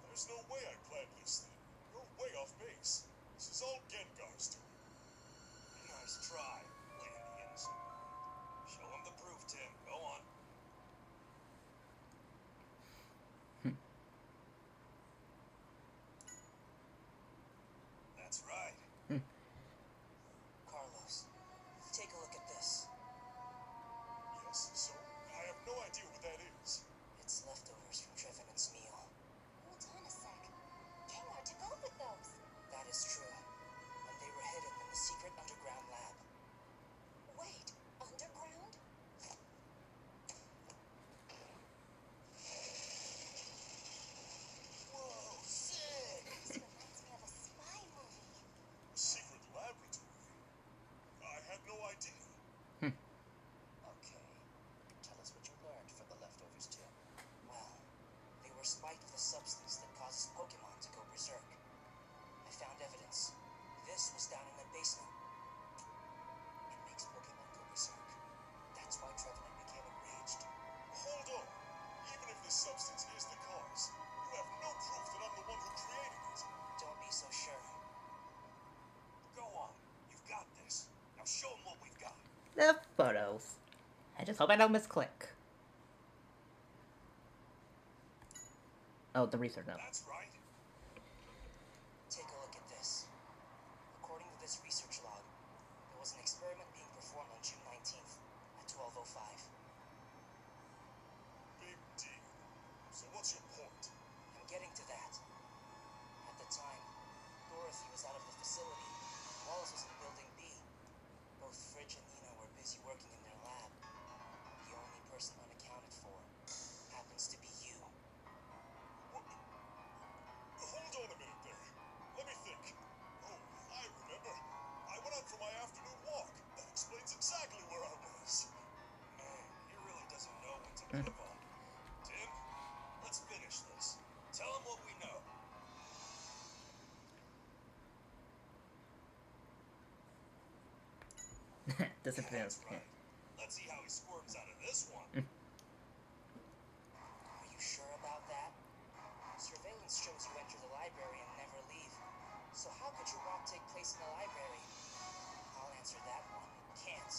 There's no way I planned this thing. You're way off base. This is all Gengar's doing. Nice try, playing the innocent. Show him the proof, Tim. Go on. That's right. Carlos. Take a look at this. Yes, so I have no idea what that is. It's leftovers from Trevenant's meal. Hold on a sec. Gengar took over those. That is true. And they were hidden in the secret underground lab. Wait, underground? Whoa, sick! This reminds me of a spy movie. A secret laboratory. I had no idea. Okay. Tell us what you learned from the leftovers, Tim. Well, they were spiked with a substance that causes Pokemon to go berserk. I found evidence. This was down in the basement. It makes Pokemon go berserk. That's why Trevenant became enraged. Hold on. Even if this substance is the cause, you have no proof that I'm the one who created it. Don't be so sure. Go on. You've got this. Now show them what we've got. The photos. I just hope I don't misclick. Oh, the research note. That's right. Take a look at this. According to this research log, there was an experiment being performed on June 19th at 12:05. Big deal. So what's your point? I'm getting to that. At the time, Dorothy was out of the facility. Wallace was in Building B. Both Fridge and Nina were busy working in their lab. The only person unaccounted for happens to be you. Hold on a minute there. Let me think. Oh, I remember. I went out for my afternoon walk. That explains exactly where I was. Man, he really doesn't know when to give up. Tim, let's finish this. Tell him what we know. Disappears. That's right. Let's see how he squirms out of this one. Are you sure about that? Surveillance shows you enter the library and never leave. So how could your walk take place in the library? I'll answer that one. Can't.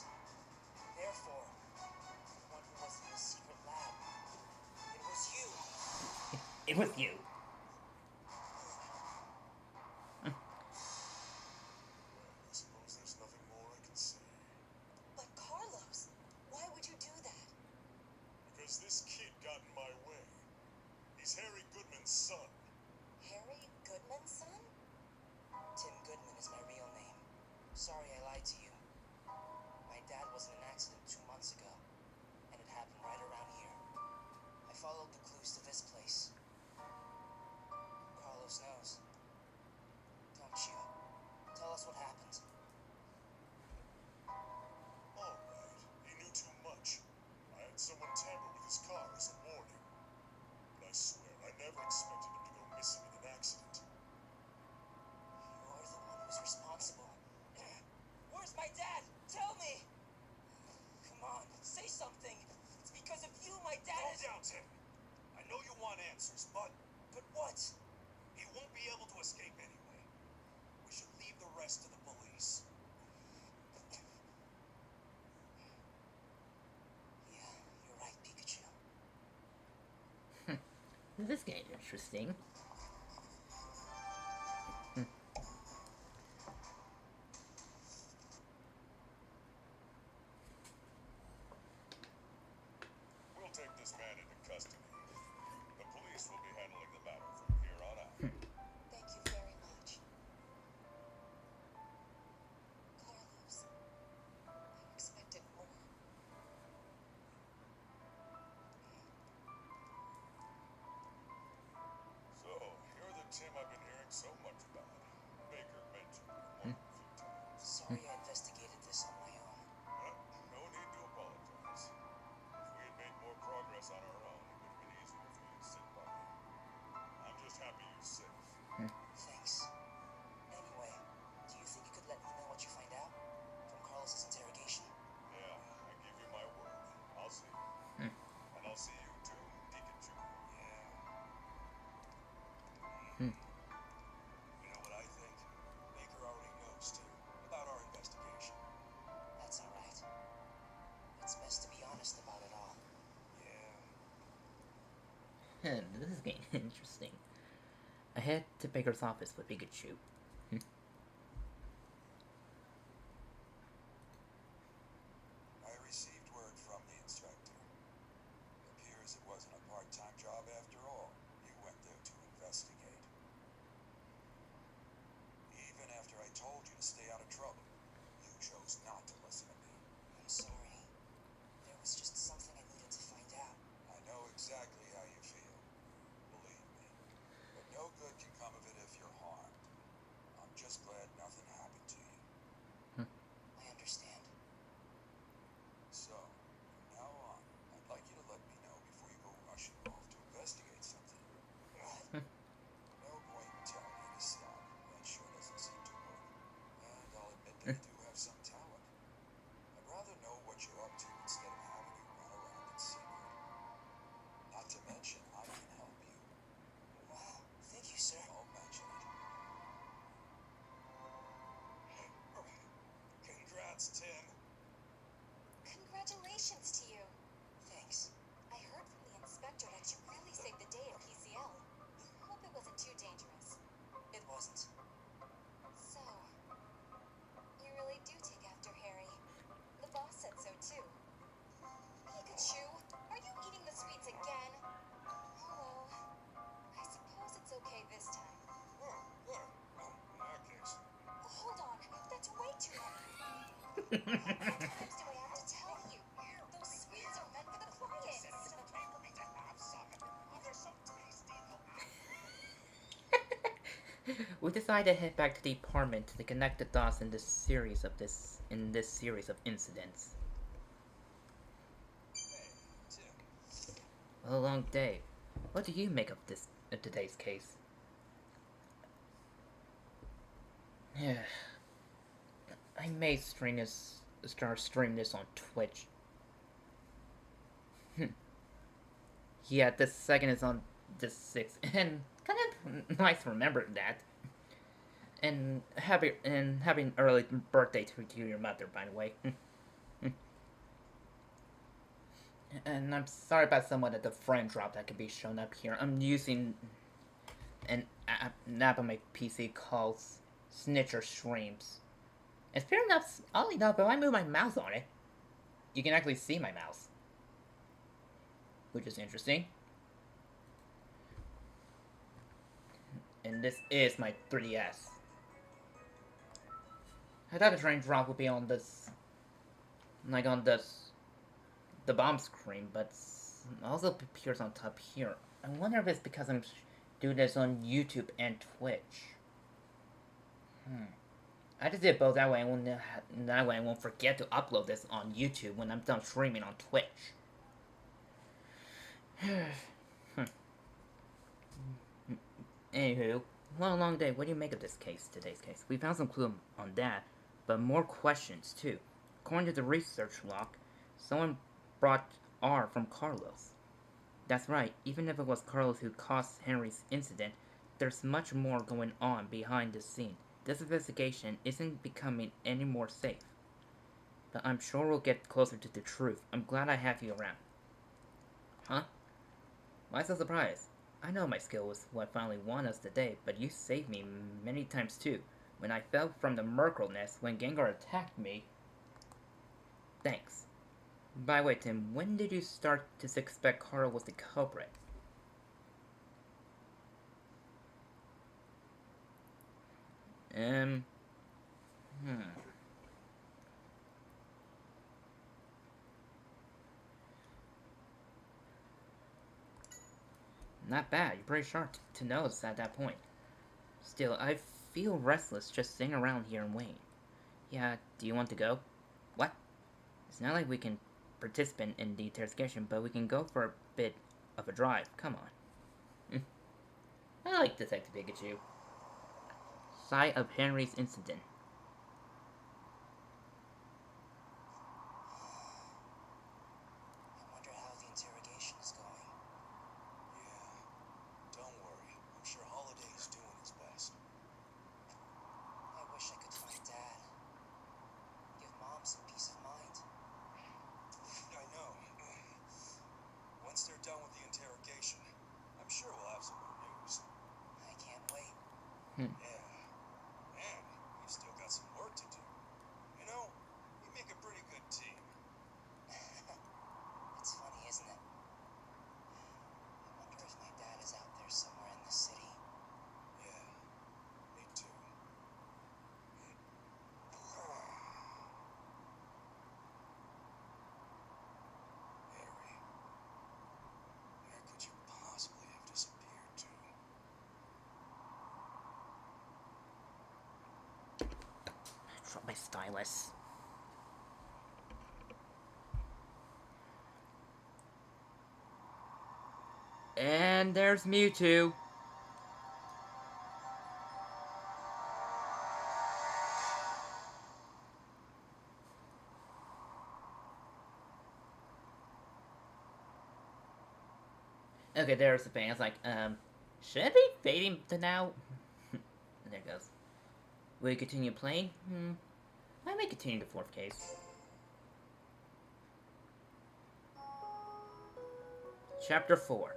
Therefore, the one who was in the secret lab, it was you. It was you. Well, I suppose there's nothing more I can say. But Carlos, why would you do that? Because this kid got in my way. He's Harry Goodman's son. Harry Goodman's son? Tim Goodman is my real name. Sorry I lied to you. My dad was in an accident 2 months ago, and it happened right around here. I followed the clues to this place. Carlos knows. Don't you? Tell us what happened. All right. He knew too much. I had someone tamper with this car as a warning. But I swear, I never expected him to go missing in an accident. You're the one who's responsible. Where's my dad? Tell me! Come on, say something. It's because of you my dad Calm is... down, Tim. I know you want answers, but But what? he won't be able to escape anyway. We should leave the rest to the police. Yeah, you're right, Pikachu. This is getting interesting. We'll take this man into custody. The police will be handling the matter from here on out. Thank you very much. Carlos, I expected more. So, you're the Tim I've been hearing so much about. Baker mentioned you one a few times. Sorry I investigated this on my own. No need to apologize. If we had made more progress on our own, it would have been easier for you to sit by me. I'm just happy you're safe. Thanks. Anyway, do you think you could let me know what you find out? From Carlos's interrogation? Yeah, I give you my word. I'll see you. And I'll see you too, Pikachu. Yeah. You know what I think? Baker already knows too, about our investigation. That's alright. It's best to be honest about it all. Yeah. This is getting interesting. I head to Baker's office with Pikachu. I received word from the inspector. It appears it wasn't a part-time job after all. You went there to investigate. Even after I told you to stay out of trouble, you chose not to listen to me. I'm sorry. There was just something I needed to find out. I know exactly how you feel. Believe me. But no good can come of it if you're harmed. I'm just glad nothing happened to you. I understand. So, from now on, I'd like you to let me know before you go rushing off to investigate something. What? No point in telling you to stop. That sure doesn't seem to work. And I'll admit that you do have some talent. I'd rather know what you're up to instead of having you run around in secret. Not to mention, I can help you. Wow, thank you, sir. Don't mention it. Congrats, Tim. Congratulations to you. Thanks. I heard from the inspector that you really saved the day at PCL. Hope it wasn't too dangerous. It wasn't. So, you really do take after Harry. The boss said so too. Pikachu, are you eating the sweets again? Well, I suppose it's okay this time. Oh, well, in that case. Hold on, that's way too much. How many times do I have to tell you? Those sweets are meant for the clients. It's okay for me to have some. They're so tasty. We decide to head back to the apartment to connect the dots in this series of incidents. Hey, Tim. What a long day. What do you make of today's case? Yeah. I may start streaming this on Twitch. Yeah, this second is on the 6th, and kind of nice to remember that. And happy early birthday to your mother, by the way. And I'm sorry about someone at the frame drop that could be shown up here. I'm using an app on my PC called Snitcher Streams. It's fair enough, oddly enough, but when I move my mouse on it, you can actually see my mouse. Which is interesting. And this is my 3DS. I thought the train drop would be on this, like on this, the bomb screen, but it also appears on top here. I wonder if it's because I'm doing this on YouTube and Twitch. I just did both that way. I won't forget to upload this on YouTube when I'm done streaming on Twitch. Anywho, what a long day. What do you make of this case, today's case? We found some clue on that, but more questions, too. According to the research log, someone brought R from Carlos. That's right, even if it was Carlos who caused Henry's incident, there's much more going on behind the scene. This investigation isn't becoming any more safe. But I'm sure we'll get closer to the truth. I'm glad I have you around. Huh? Why so surprised? I know my skill was what finally won us today, but you saved me many times too. When I fell from the Merkle nest when Gengar attacked me. Thanks. By the way, Tim, when did you start to suspect Carl was the culprit? Hmm. Not bad. You're pretty sharp to notice at that point. Still, I feel restless just sitting around here and waiting. Yeah, do you want to go? What? It's not like we can participate in the interrogation, but we can go for a bit of a drive. Come on. I like Detective Pikachu. Site of Henry's incident. I wonder how the interrogation is going. Yeah, don't worry. I'm sure Holiday's doing his best. I wish I could find Dad. Give Mom some peace of mind. I know. Once they're done with the interrogation, I'm sure we'll have some more news. I can't wait. Yeah. And we've still got some work to do. You know, we make a pretty good team. It's funny, isn't it? I wonder if my dad is out there somewhere in the city. Yeah, me too. Harry, where could you possibly have disappeared to? Drop my stylus. And there's Mewtwo. Okay, there's the fan. It's like, should I be fading to now? And there it goes. Will you continue playing? I may continue the fourth case. Chapter 4.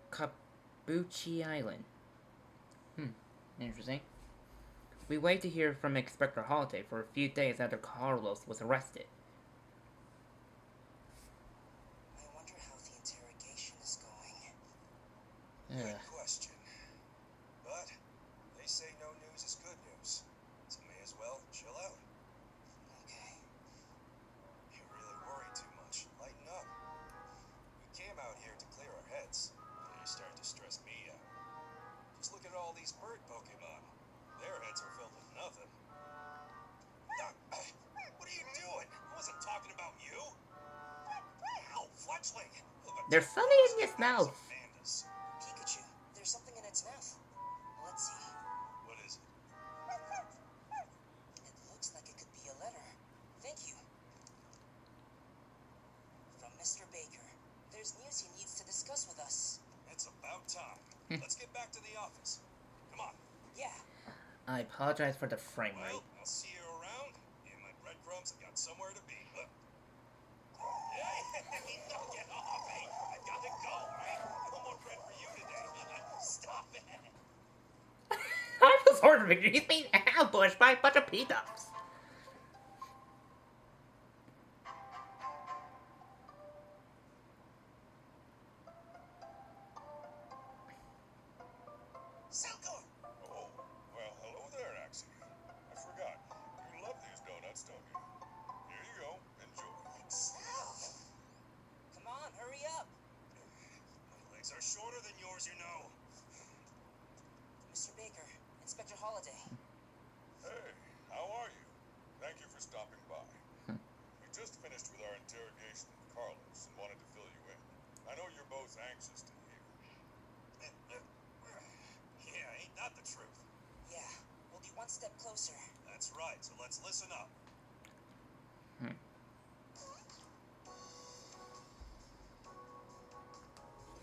Kabuchi Island. Interesting. We wait to hear from Inspector Holiday for a few days after Carlos was arrested. I wonder how the interrogation is going. Good question. But they say no news is good news, so may as well chill out. Okay. You really worry too much. Lighten up. We came out here to clear our heads. You're starting to stress me out. Just look at all these bird Pokemon. Their heads are filled with nothing. What are you doing? I wasn't talking about you. Ow, Fletchling! There's something in his mouth. Pikachu, there's something in its mouth. Let's see. What is it? It looks like it could be a letter. Thank you. From Mr. Baker. There's news he needs to discuss with us. It's about time. Let's get back to the office. Come on. Yeah. I apologize for the frame rate. Well, I'll see you around. Me and my breadcrumbs have got somewhere to be. Hey, knock it off, hey. I've got to go, right? No more bread for you today. Stop it. I was ordering. He's being ambushed by a bunch of P-Dubs. Selko! Oh, well, hello there, Axie. I forgot. You love these donuts, don't you? Here you go. Enjoy. Self! Come on, hurry up! My legs are shorter than yours, you know. Mr. Baker, Inspector Holiday. Hey, how are you? Thank you for stopping by. We just finished with our interrogation with Carlos and wanted to fill you in. I know you're both anxious to hear. step closer. That's right, so let's listen up.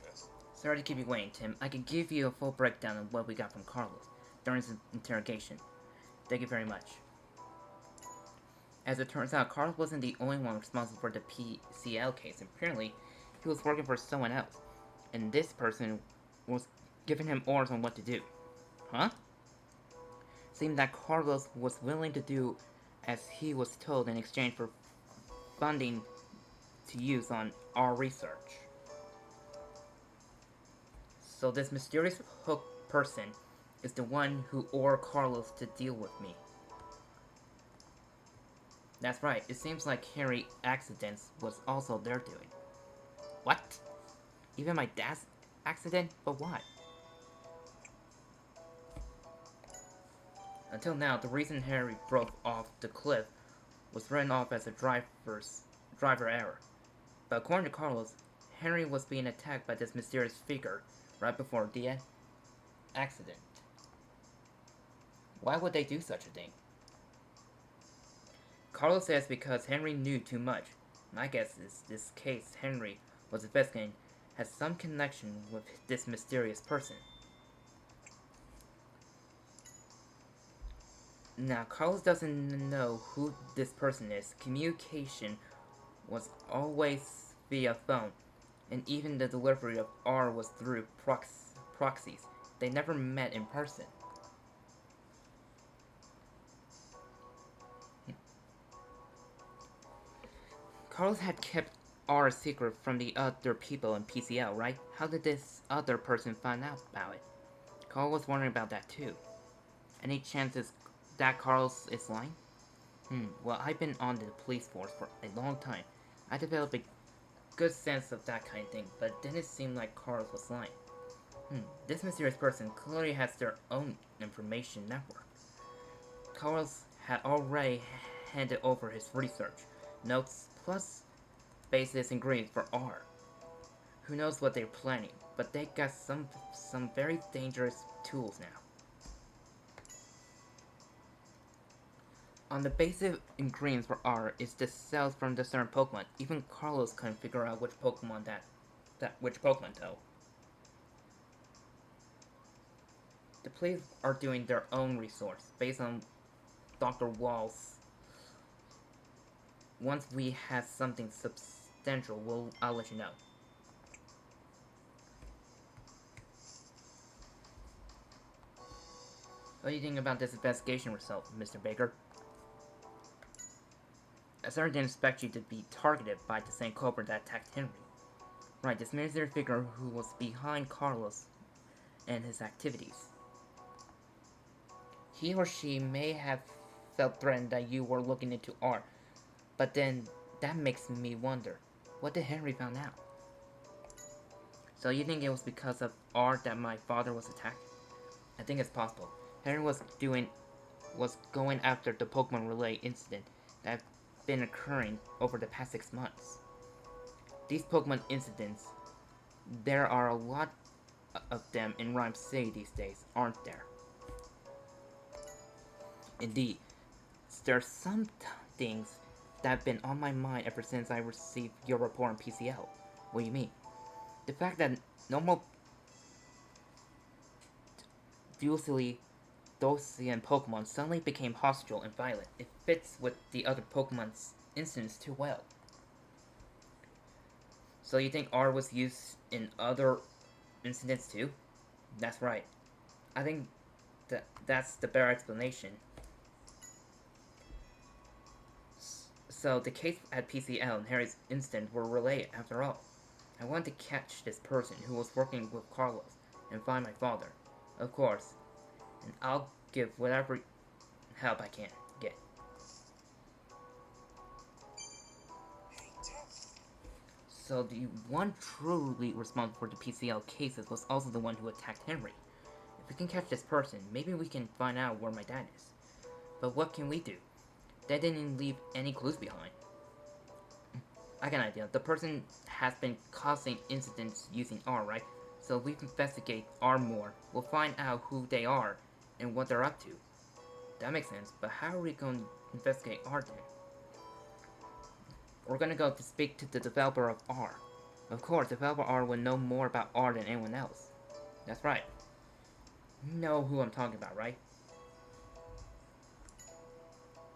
Yes? Sorry to keep you waiting, Tim. I can give you a full breakdown of what we got from Carlos during his interrogation. Thank you very much. As it turns out, Carlos wasn't the only one responsible for the PCL case. Apparently, he was working for someone else, and this person was giving him orders on what to do. Huh? Seemed that Carlos was willing to do as he was told in exchange for funding to use on our research. So this mysterious hook person is the one who ordered Carlos to deal with me. That's right, it seems like Harry accidents was also their doing. What? Even my dad's accident? But why? Until now, the reason Harry broke off the cliff was written off as a driver error. But according to Carlos, Harry was being attacked by this mysterious figure right before the accident. Why would they do such a thing? Carlos says because Henry knew too much. My guess is this case Henry was investigating has some connection with this mysterious person. Now, Carlos doesn't know who this person is. Communication was always via phone, and even the delivery of R was through proxies. They never met in person. Carlos had kept R a secret from the other people in PCL, right? How did this other person find out about it? Carl was wondering about that too. Any chances that Carlos is lying? Well, I've been on the police force for a long time. I developed a good sense of that kind of thing, but it didn't seem like Carlos was lying. This mysterious person clearly has their own information network. Carlos had already handed over his research, notes, plus basis ingredients for R. Who knows what they're planning, but they got some very dangerous tools now. On the basic ingredients for R is the cells from the certain Pokemon. Even Carlos couldn't figure out which Pokemon which Pokemon though. The police are doing their own research based on Dr. Wall's. Once we have something substantial, I'll let you know. What do you think about this investigation result, Mr. Baker? I certainly didn't expect you to be targeted by the same culprit that attacked Henry. Right, this mysterious figure who was behind Carlos and his activities. He or she may have felt threatened that you were looking into R, but then that makes me wonder, what did Henry find out? So you think it was because of R that my father was attacked? I think it's possible. Henry was going after the Pokemon Relay incident that have been occurring over the past 6 months. These Pokemon incidents, there are a lot of them in Rhyme City these days, aren't there? Indeed, there are some things that have been on my mind ever since I received your report on PCL. What do you mean? The fact that normal Ducely and Pokemon suddenly became hostile and violent. It fits with the other Pokemon's incidents too well. So you think R was used in other incidents too? That's right. I think that's the better explanation. So the case at PCL and Harry's incident were related after all. I wanted to catch this person who was working with Carlos and find my father, of course, and I'll give whatever help I can get. Hey, Tim. So the one truly responsible for the PCL cases was also the one who attacked Henry. If we can catch this person, maybe we can find out where my dad is. But what can we do? They didn't leave any clues behind. I got an idea. The person has been causing incidents using R, right? So if we investigate R more, we'll find out who they are and what they're up to. That makes sense, but how are we going to investigate R then? We're gonna go to speak to the developer of R. Of course, developer R will know more about R than anyone else. That's right. You know who I'm talking about, right?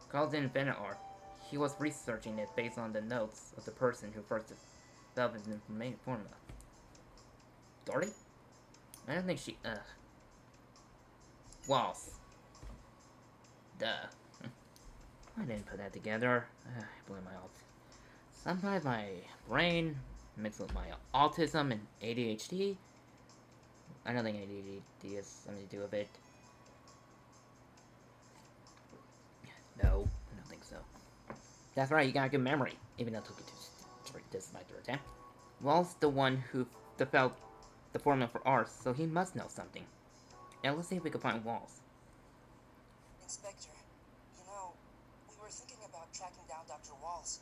Carl didn't invent R. He was researching it based on the notes of the person who first developed the information formula. Dorothy? I don't think she, Walls. Duh. I didn't put that together. I blame my alt. Sometimes my brain mixed with my autism and ADHD. I don't think ADHD has something to do with it. No, I don't think so. That's right, you got a good memory. Even though it took you this is my third attempt. Wall's the one who developed the formula for R, so he must know something. Now let's see if we can find Walls. Inspector, you know, we were thinking about tracking down Dr. Walls.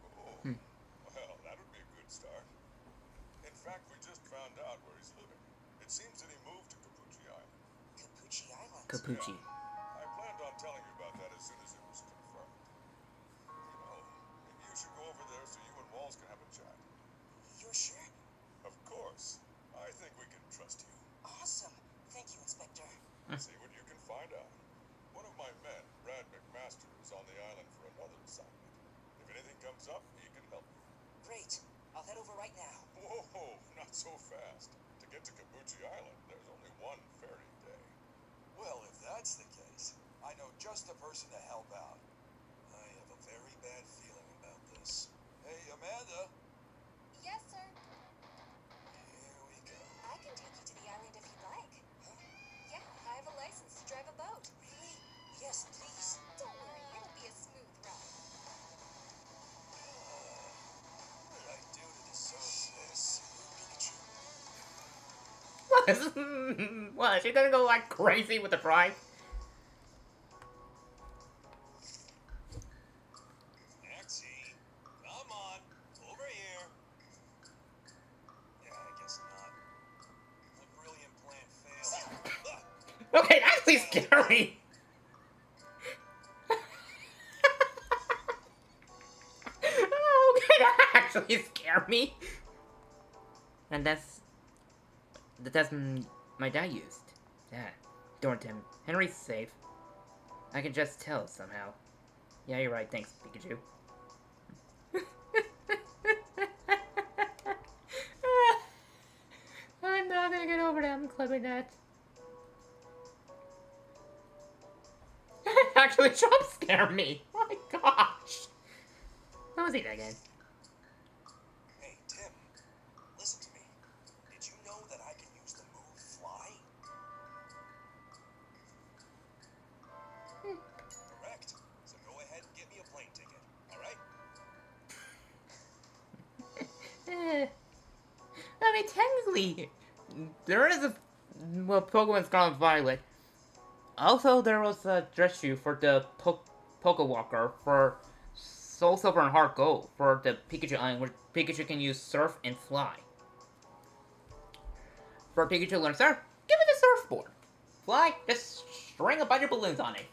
Oh, well, that would be a good start. In fact, we just found out where he's living. It seems that he moved to Capucci Island. Capucci Island? Capucci. Yeah, I planned on telling you about that as soon as it was confirmed. You know, maybe you should go over there so you and Walls can have a chat. You're sure? Of course. I think we can trust you. Awesome. Thank you, Inspector. See what you can find out. One of my men, Brad McMaster, is on the island for another assignment. If anything comes up, he can help you. Great. I'll head over right now. Whoa, not so fast. To get to Capucci Island, there's only one ferry day. Well, if that's the case, I know just the person to help out. I have a very bad feeling about this. Hey, Amanda. Yes, sir. Here we go. I can take you to the island if you'd like. Yeah, I have a license to drive a boat. Really? Yes, please. Don't worry, it'll be a smooth ride. What did I do to deserve this? Pikachu. What? Is she gonna go like crazy with the fry? Maxie, come on, over here. Yeah, I guess not. My brilliant plan failed. Okay, that actually scared me. Okay, that actually scared me. And that's my dad used. Yeah, don't him. Henry's safe. I can just tell somehow. Yeah, you're right. Thanks, Pikachu. I'm not gonna get over that. I'm clipping that. Actually, jump scare me. My gosh. How was he that again? Hey, Tim, listen to me. Did you know that I can use the move fly? Correct. So go ahead and get me a plane ticket, alright? I mean, technically, there is a Pokemon Scarlet and Violet. Also, there was a dress shoe for the Pokewalker for Soul Silver and Heart Gold for the Pikachu Island, where Pikachu can use Surf and Fly. For Pikachu to learn Surf, give it a surfboard. Fly, just string a bunch of balloons on it.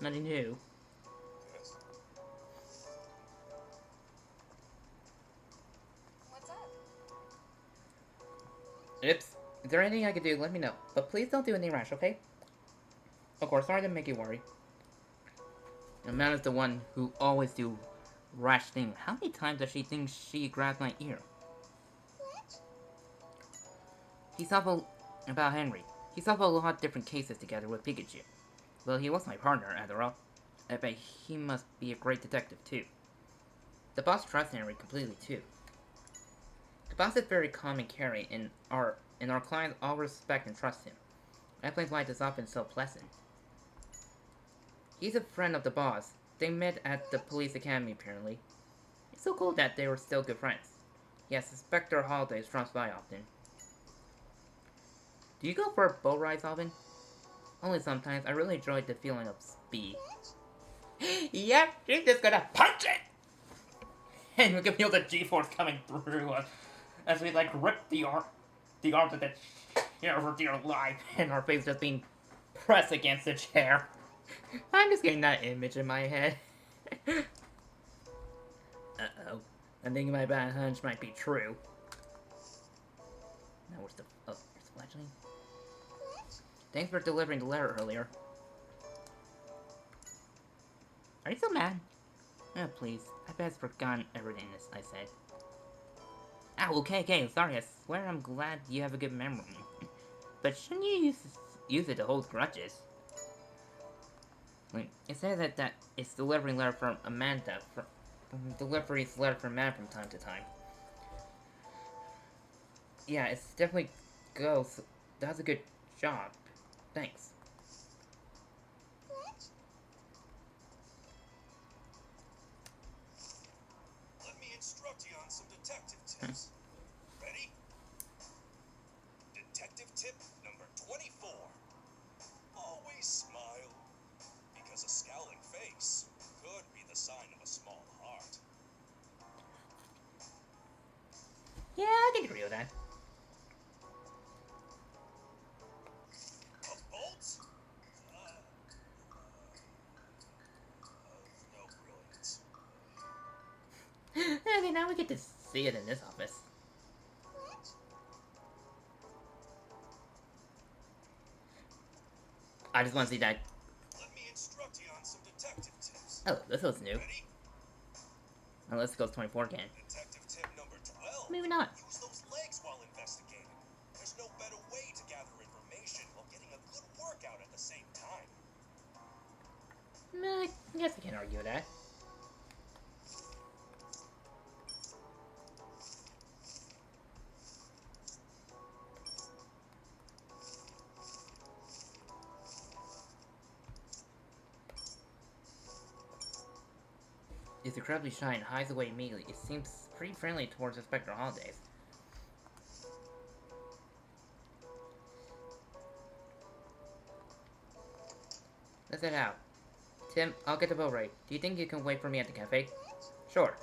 Nothing new. Yes. What's up? Oops. Is there anything I can do? Let me know. But please don't do anything rash, okay? Of course, sorry to make you worry. Amanda's the one who always do rash things. How many times does she think she grabbed my ear? What? He suffered about Henry. He suffered a lot of different cases together with Pikachu. Well, he was my partner, after all. I bet he must be a great detective, too. The boss trusts Henry completely, too. The boss is very calm and caring, and our clients all respect and trust him. That explains why this often so pleasant. He's a friend of the boss. They met at the police academy, apparently. It's so cool that they were still good friends. Yes, Inspector Holidays drops by often. Do you go for boat rides often? Only sometimes. I really enjoyed the feeling of speed. Yep, she's just gonna punch it! And we can feel the G-force coming through us as we, like, rip the arm. the arms of the chair for dear life, and her face just being pressed against the chair. I'm just getting that image in my head. Uh-oh. I think my bad hunch might be true. Now where's the... Oh, there's Fledgling. Thanks for delivering the letter earlier. Are you so mad? Oh, please. I bet I've forgotten everything I said. Ah, okay, sorry. I swear I'm glad you have a good memory. But shouldn't you use it to hold grudges? Wait, it says that it's delivering letter from Amanda. Deliveries letter from Amanda from time to time. Yeah, it's definitely goes. That's a good job. Thanks. Let me instruct you on some detective tips. Ready? Detective tip number 24. Always smile. Because a scowling face could be the sign of a small heart. Yeah, I can agree with that. A bolt? No brilliance. Okay, now we get to see it in this office. I just want to see that. Let me instruct you on some detective tips. Oh, this was new. Ready? Unless it goes 24 again. Detective tip number 12. Maybe not. Use those legs while investigating. There's no better way to gather information while getting a good workout at the same time. I guess I can't argue with that. It's incredibly shy and hides away immediately. It seems pretty friendly towards the Spectral holidays. Let's head out. Tim, I'll get the boat right. Do you think you can wait for me at the cafe? Sure.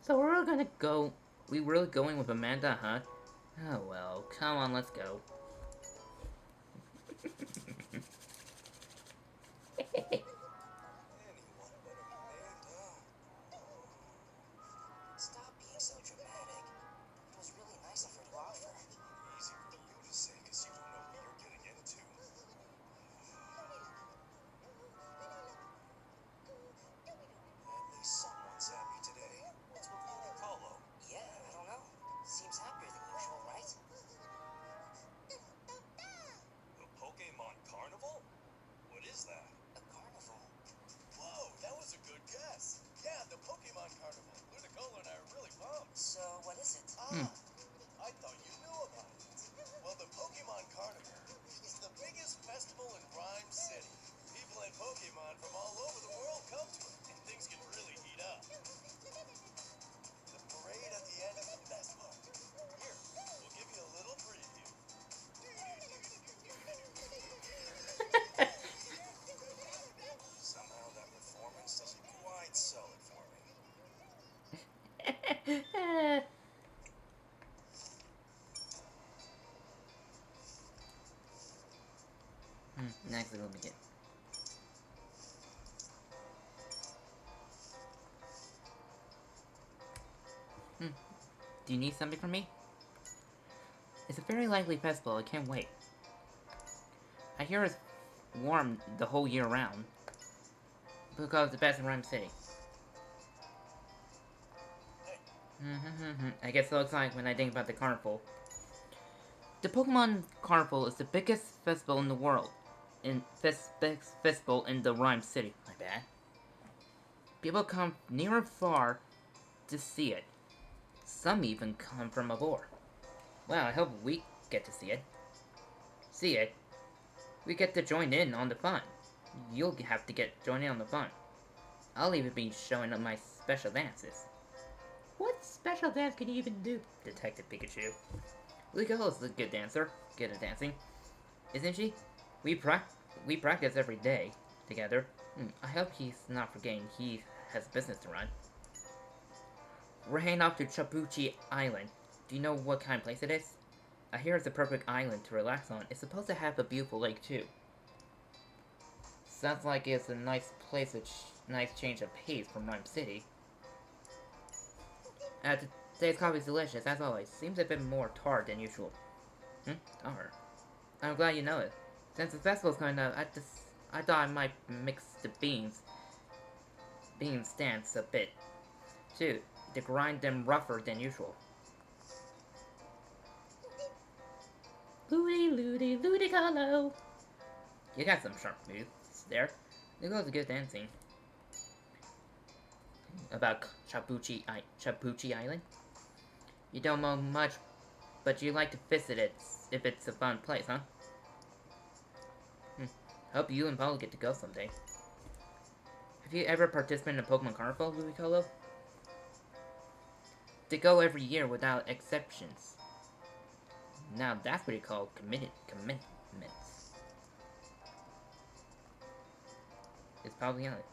So we're gonna go... We really going with Amanda, huh? Oh well, come on, let's go. Anyone but Amanda. Stop being so dramatic. It was really nice of her to offer. Easy for you to say because you don't know what you're getting into. At least someone's happy today. What's with Luna Colo? Yeah, I don't know. Seems happier than usual, right? The Pokemon Carnival? What is that? A carnival. Whoa, that was a good guess. Yeah, the Pokemon Carnival. Ludicolo and I are really pumped. So, what is it? I thought you knew about it. Well, the Pokemon Carnival is the biggest festival in Rhyme City. People and Pokemon from all over the world come to it, and things can really heat up. The parade at the end is the best part. Here, we'll give you a little preview. Somehow that performance doesn't quite sell it for me. Next, let me get. Do you need something from me? It's a very lively festival. I can't wait. I hear it's warm the whole year round. Because it's the best in Rhyme City. I get so excited when I think about the carnival. The Pokemon Carnival is the biggest festival in the world. Festival in the Rhyme City. My bad. People come near and far to see it. Some even come from abroad. Well, I hope we get to see it. See it? We get to join in on the fun. You'll have to join in on the fun. I'll even be showing up my special dances. What special dance can you even do, Detective Pikachu? Lucille's a good dancer, good at dancing, isn't she? We practice every day together. I hope he's not forgetting he has business to run. We're heading off to Chapuchi Island. Do you know what kind of place it is? I hear it's a perfect island to relax on. It's supposed to have a beautiful lake too. Sounds like it's a nice place, nice change of pace from Rhyme City. Today's coffee is delicious, as always. Seems a bit more tart than usual. Tart. I'm glad you know it. Since the festival's coming up, I thought I might mix the bean stands a bit, too, to grind them rougher than usual. Looty Carlo! You got some sharp moves there. It goes good dancing. About Chapuchi Island? You don't know much, but you like to visit it if it's a fun place, huh? Hope you and Paul get to go someday. Have you ever participated in a Pokemon Carnival, Ludicolo? They go every year without exceptions. Now that's what you call commitments. It's probably on it.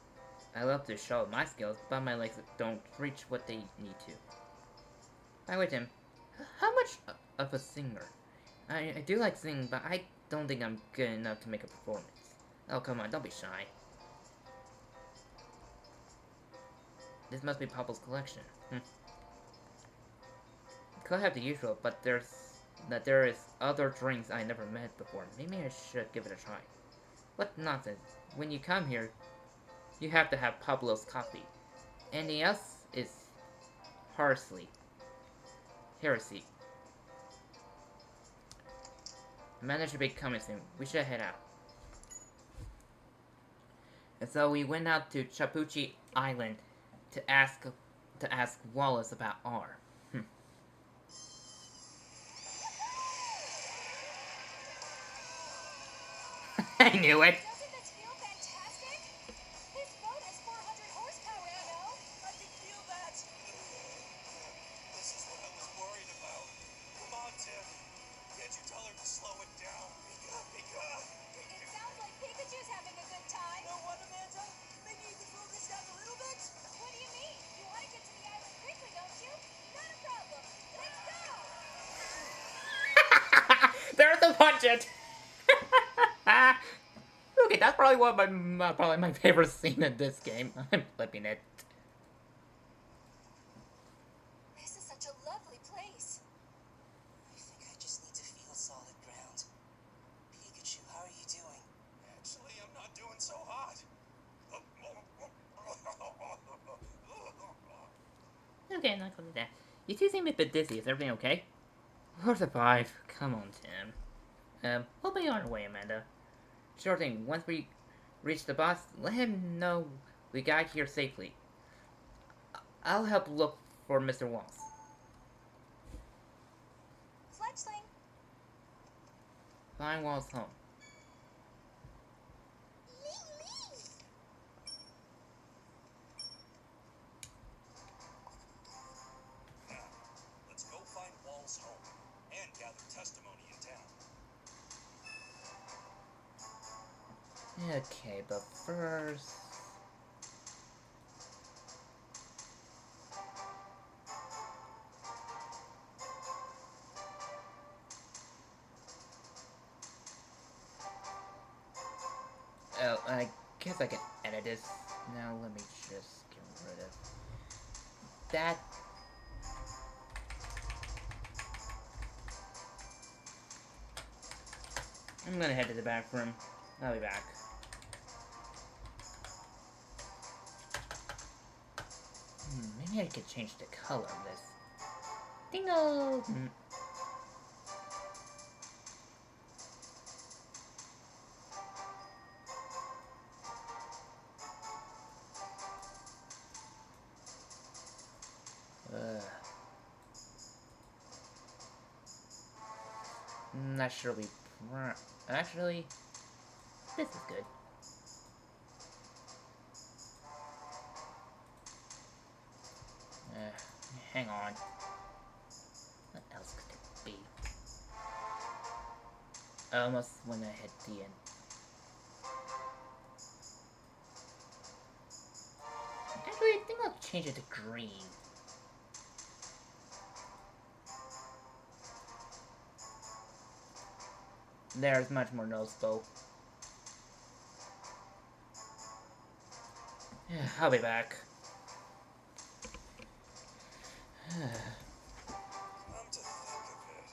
I love to show my skills, but my legs don't reach what they need to. By the way, Tim, how much of a singer? I do like singing, but I don't think I'm good enough to make a performance. Oh, come on, don't be shy. This must be Papa's collection. Could have the usual, but there is other drinks I never met before. Maybe I should give it a try. What nonsense. When you come here, you have to have Pablo's coffee. Anything else is heresy. Manager should be coming soon. We should head out. And so we went out to Chapuchi Island to ask Wallace about R. I knew it. Doesn't this feel fantastic? This boat has 400 horsepower, you know? I can feel that. This is what I was worried about. Come on, Tim. Can't you tell her to slow it down? Pika! It sounds like Pikachu's having a good time. You know what, Amanda? Maybe you can slow this down a little bit? What do you mean? You want to get to the island quickly, don't you? Not a problem. Let's go! There's a budget. Okay, that's probably probably my favorite scene in this game. I'm flipping it. This is such a lovely place. I think I just need to feel solid ground. Pikachu, how are you doing? Actually, I'm not doing so hot. Okay, not gonna do that. You two seem a bit dizzy. Is everything okay? We'll survive. Come on, Tim. We'll be on our way, Amanda. Sure thing. Once we reach the boss, let him know we got here safely. I'll help look for Mr. Walls. Fletchling. Find Walls home. Now, let's go find Wall's home and gather testimony in town. Okay, but first... Oh, I guess I can edit this. Now let me just get rid of that. I'm gonna head to the back room. I'll be back. Maybe I could change the color of this. Dingo! Not sure we... Actually, this is good. Hang on. What else could it be? I almost went ahead the end. Actually, I think I'll change it to green. there's much more noticeable. I'll be back. Come to think of it.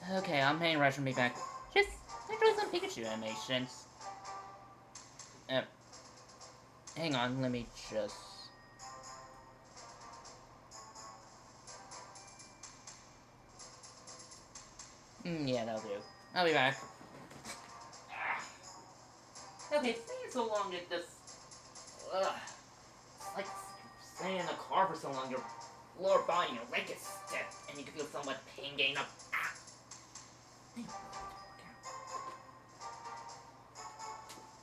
Huh. Okay, I'm paying Rush and be back. Just doing some Pikachu animations. Hang on, let me just... yeah, that'll do. I'll be back. Okay, staying so long at this... It's like staying in the car for so long, your lower body and your leg is stiff, and you can feel so much pain getting up.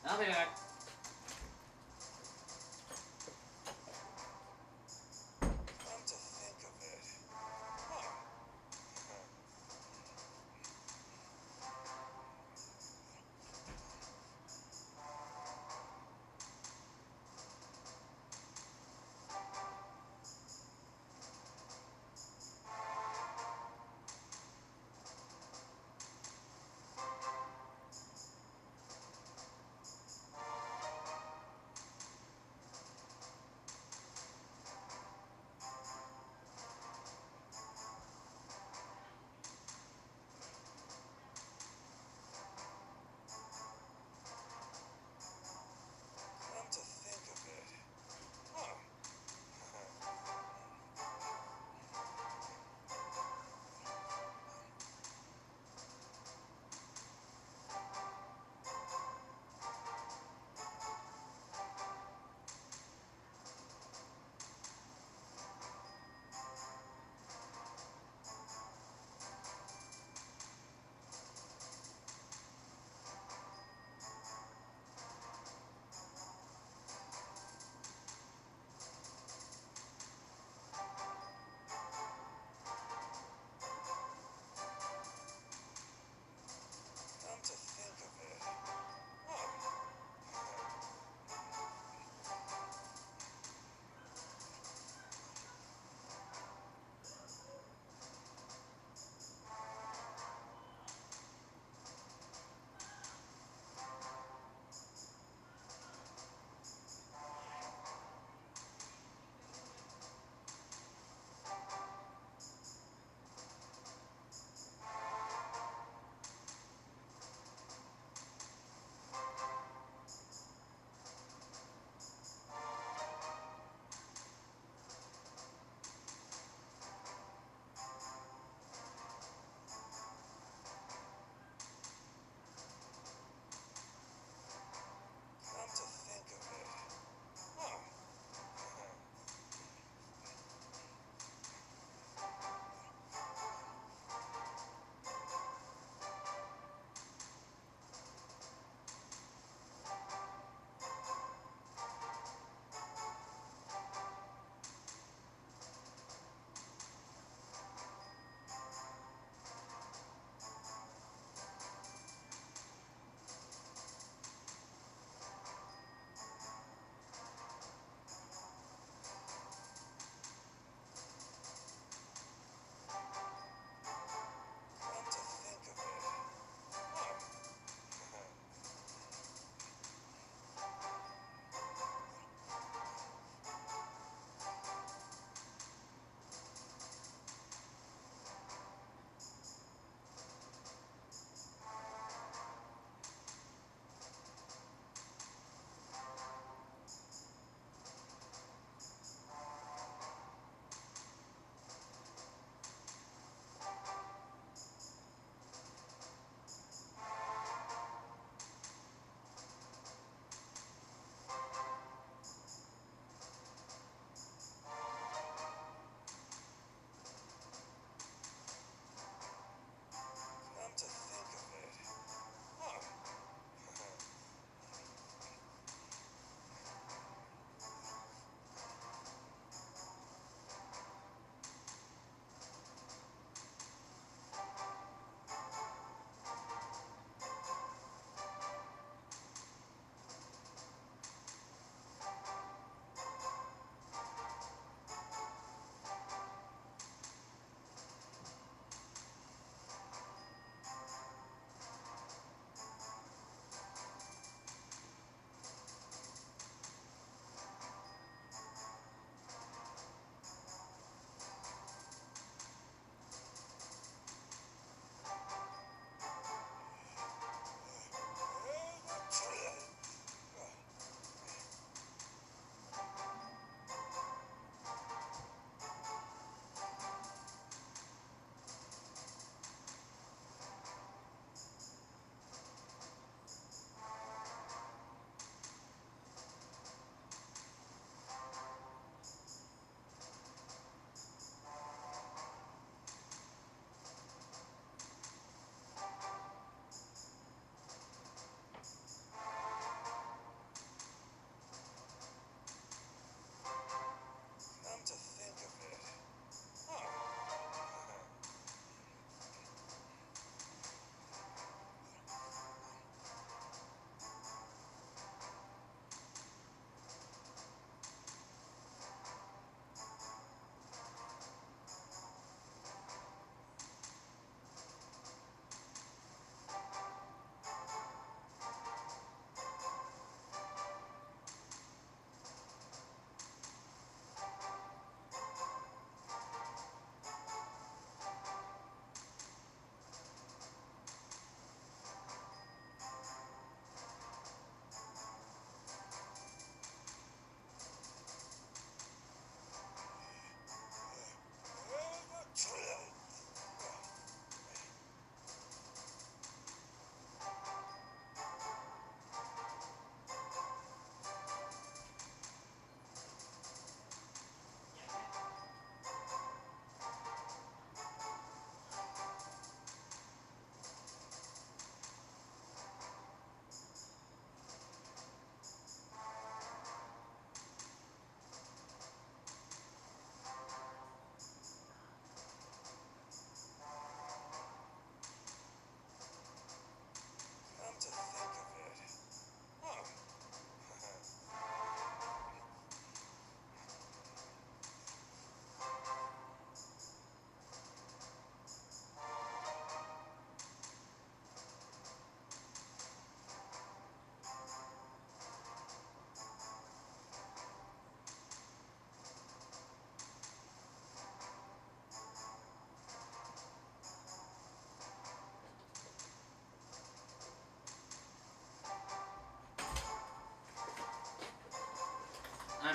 I'll be back. Come to think of it. Huh.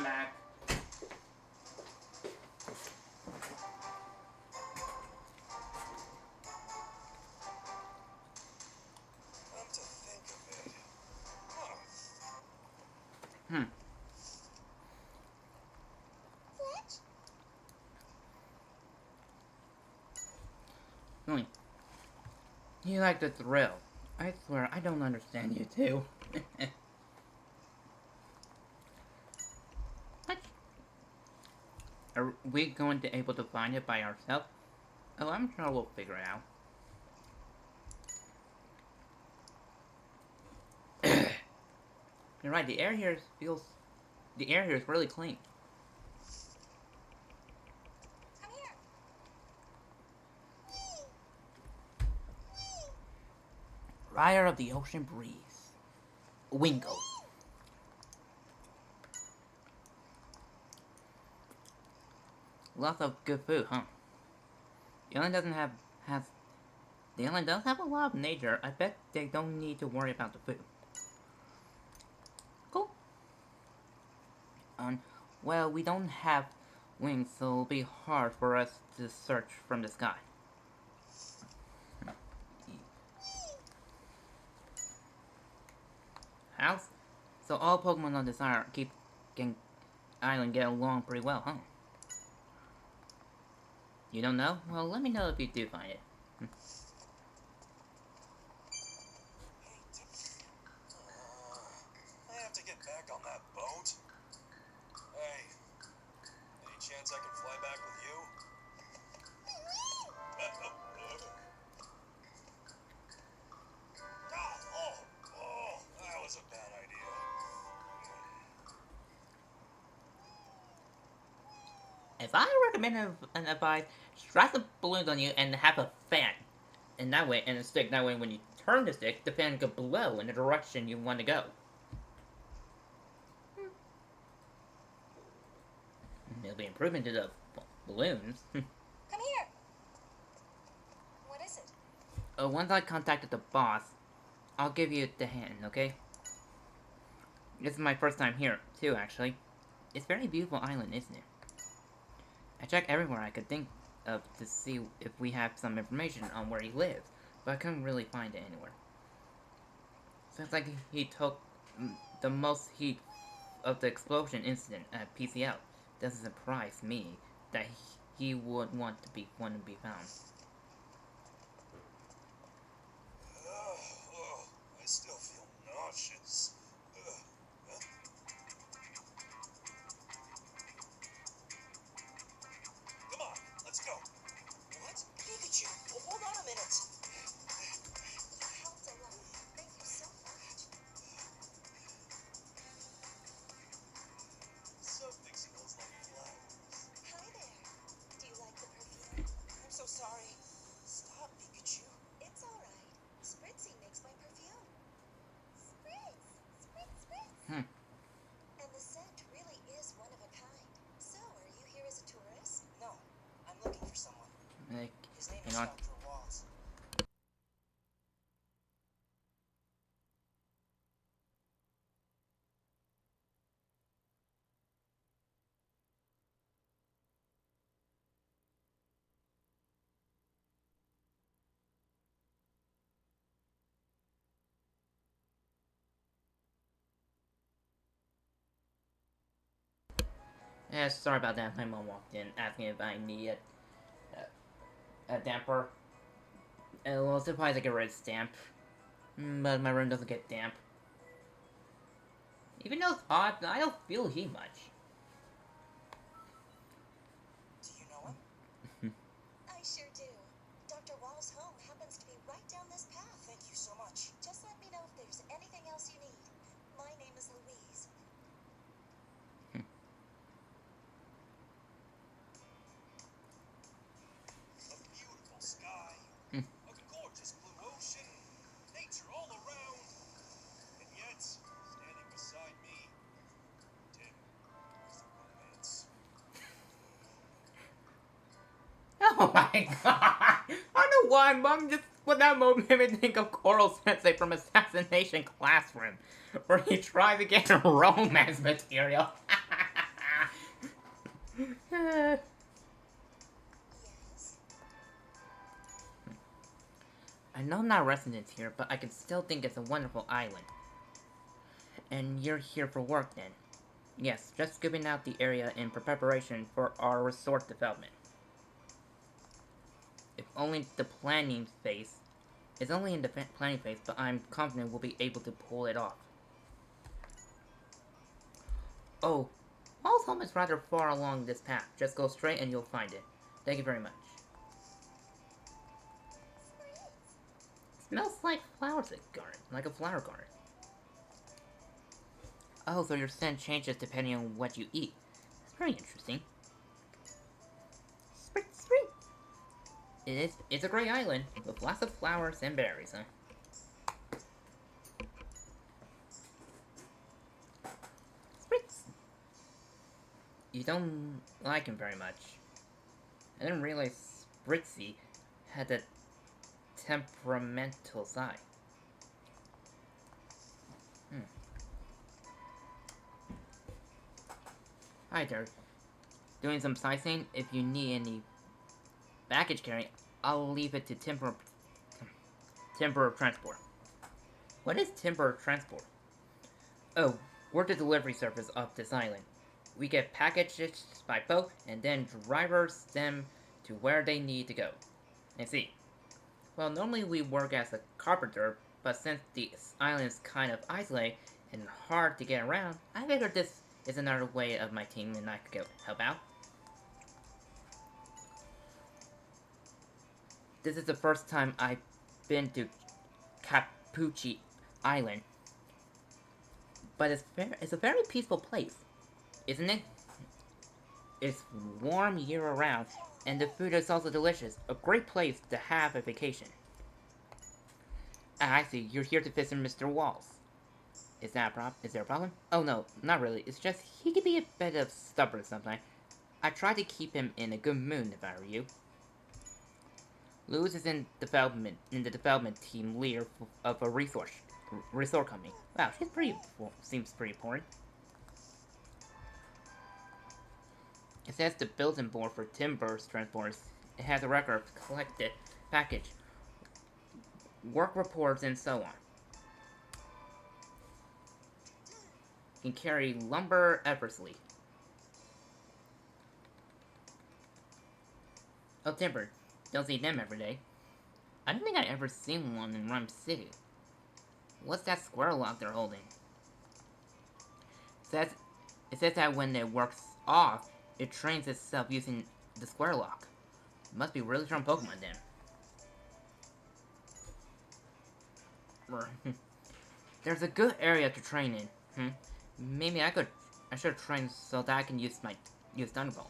I'm back. Come to think of it. Huh. Hmm. Fletch? Really? You like the thrill. I swear, I don't understand you two. What? Are we going to able to find it by ourselves? Oh, I'm sure we'll figure it out. You're right, the air here is really clean. Come here. Rider of the ocean breeze. Wingo. Lots of good food, huh? The island doesn't have has the island does have a lot of nature. I bet they don't need to worry about the food. Cool. Well, we don't have wings, so it'll be hard for us to search from the sky. House? So all Pokemon on this island get along pretty well, huh? You don't know? Well, let me know if you do find it. I have to get back on that boat. Hey, any chance I can fly back with you? That was a bad idea. If I recommend an advice, strap the balloons on you and have a fan. And that way, and a stick. That way, when you turn the stick, the fan can blow in the direction you want to go. It'll be improvement to the balloons. Come here. What is it? Once I contacted the boss, I'll give you the hand, okay? This is my first time here, too, actually. It's a very beautiful island, isn't it? I checked everywhere I could think of to see if we have some information on where he lives, but I couldn't really find it anywhere. Sounds like he took the most heat of the explosion incident at PCL. Doesn't surprise me that he would want to be found. I still feel nauseous. Come on, let's go. What? Pikachu, hold on a minute. You helped a lot. Thank you so much. Something smells like flowers. Hi there. Do you like the perfume? I'm so sorry. Stop, Pikachu. It's alright. Spritzy makes my perfume. Spritz! Spritz, spritz! Hmm. And the scent really is one of a kind. So, are you here as a tourist? No, I'm looking for someone. Like, His name hang is on. Dr. Walls. Yeah, sorry about that. My mom walked in asking if I need a damper. Well, surprised I get rid of stamp. But my room doesn't get damp. Even though it's hot, I don't feel heat much. Do you know him? I sure do. Dr. Wall's home happens to be right down this path. Thank you so much. Just let me know if there's anything else you need. My name is Louise. A beautiful sky. Hmm. A gorgeous blue ocean. Nature all around. And yet, standing beside me, Tim is the romance. Oh my god! I don't know why, Mom just for that moment made me think of Coral Sensei from Assassination Classroom, where he tries to get romance material. Yes? I know I'm not a resident here, but I can still think it's a wonderful island. And you're here for work then? Yes, just scoping out the area in preparation for our resort development. If only the planning phase. It's only in the planning phase, but I'm confident we'll be able to pull it off. Oh, Paul's home is rather far along this path. Just go straight and you'll find it. Thank you very much. Smells like flowers at garden, like a flower garden. Oh, so your scent changes depending on what you eat. That's very interesting. Spring, spring. It's a great island with lots of flowers and berries, huh? Spritz. You don't like him very much. I didn't realize Spritzy had a temperamental side. Hi there. Doing some sightseeing? If you need any baggage carrying, I'll leave it to temporary transport. What is temporary transport? Oh, we're the delivery service of this island. We get packages by boat and then drivers them to where they need to go. I see. Well, normally we work as a carpenter, but since the island is kind of isolated and hard to get around, I figured this is another way of my team and I could go help out. This is the first time I've been to Capucci Island, but it's a very peaceful place, isn't it? It's warm year-round, and the food is also delicious. A great place to have a vacation. Ah, I see. You're here to visit Mr. Walls. Is there a problem? Oh no, not really. It's just he can be a bit of stubborn sometimes. I try to keep him in a good mood if I were you. Lewis is in the development team leader of a resort company. Wow, seems pretty important. It says the building board for timber transporters. It has a record of collected package, work reports, and so on. Can carry lumber effortlessly. Oh, timber. Don't see them every day. I don't think I ever seen one in Rhyme City. What's that square lock they're holding? It says that when it works off, it trains itself using the square lock. Must be really strong Pokemon then. There's a good area to train in. Maybe I should train so that I can use Thunderbolt.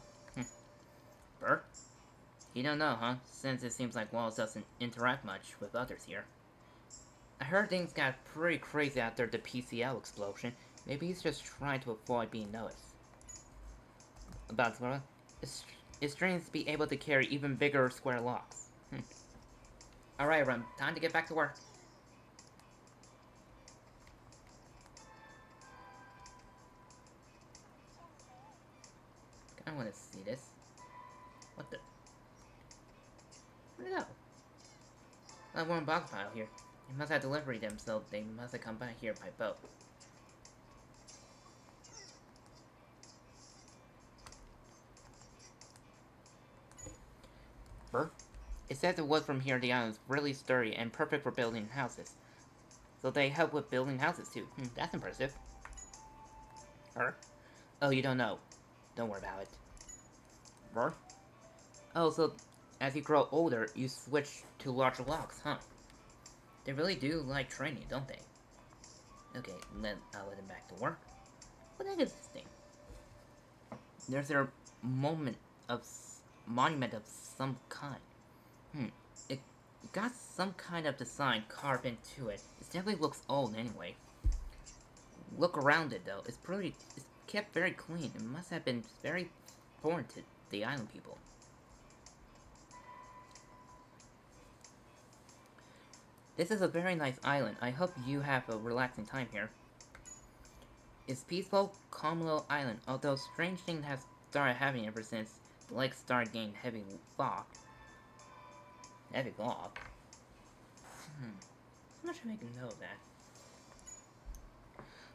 Bert? You don't know, huh? Since it seems like Wallace doesn't interact much with others here. I heard things got pretty crazy after the PCL explosion. Maybe he's just trying to avoid being noticed. About Squirrel? It's strange to be able to carry even bigger square locks. Alright, Rum, time to get back to work. I want to see this. What the? Where'd it go? That one box pile here. They must have delivered them, so they must have come back here by boat. Bert? It says the wood from here the island is really sturdy and perfect for building houses. So they help with building houses too. That's impressive. Bert? Oh, you don't know. Don't worry about it. Bert? Oh, so as you grow older, you switch to larger locks, huh? They really do like training, don't they? Okay, then I'll let him back to work. What the heck is this thing? There's a monument of some kind. It got some kind of design carved into it. It definitely looks old anyway. Look around it though. It's kept very clean. It must have been very foreign to the island people. This is a very nice island. I hope you have a relaxing time here. It's peaceful, calm little island, although strange things started having ever since the lake started getting heavy fog. Heavy fog? I'm not sure I can know that.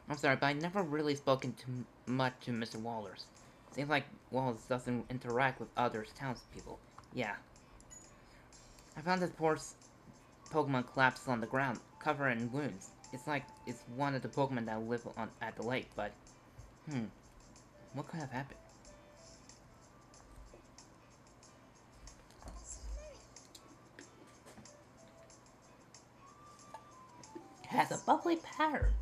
I'm sorry, but I never really spoken too much to Mr. Wallers. Seems like Wallace doesn't interact with other townspeople. Yeah. I found this poor Pokemon collapsed on the ground, covered in wounds. It's like it's one of the Pokemon that live at the lake, but... what could have happened? It has a bubbly pattern.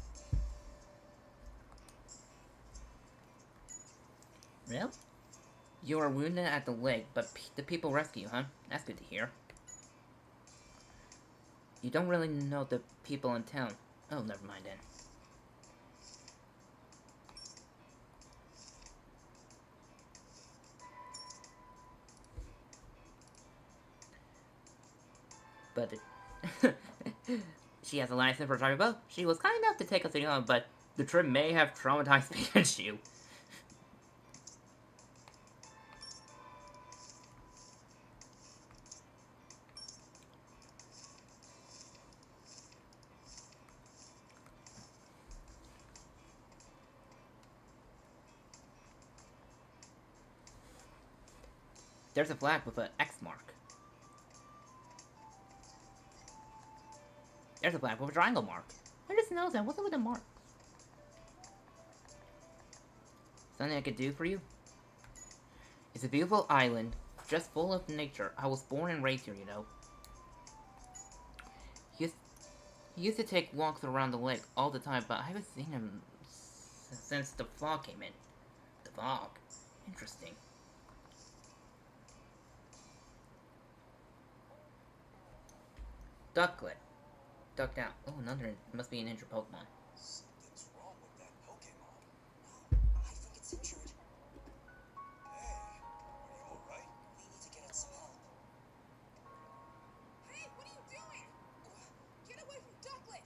Well, you are wounded at the lake, but the people rescue you, huh? That's good to hear. You don't really know the people in town. Oh, never mind then. But she has a license for driving a boat. She was kind enough to take us along, but the trip may have traumatized Pikachu. There's a flag with an X mark. There's a flag with a triangle mark. I just noticed that. What's up with the marks? Something I could do for you? It's a beautiful island, just full of nature. I was born and raised here, you know. He used to take walks around the lake all the time, but I haven't seen him since the fog came in. The fog? Interesting. Ducklet. Ducked out. Oh, another. Must be an injured Pokemon. Something's wrong with that Pokemon. I think it's injured. Hey, are you alright? We need to get it some help. Hey, what are you doing? Get away from Ducklet!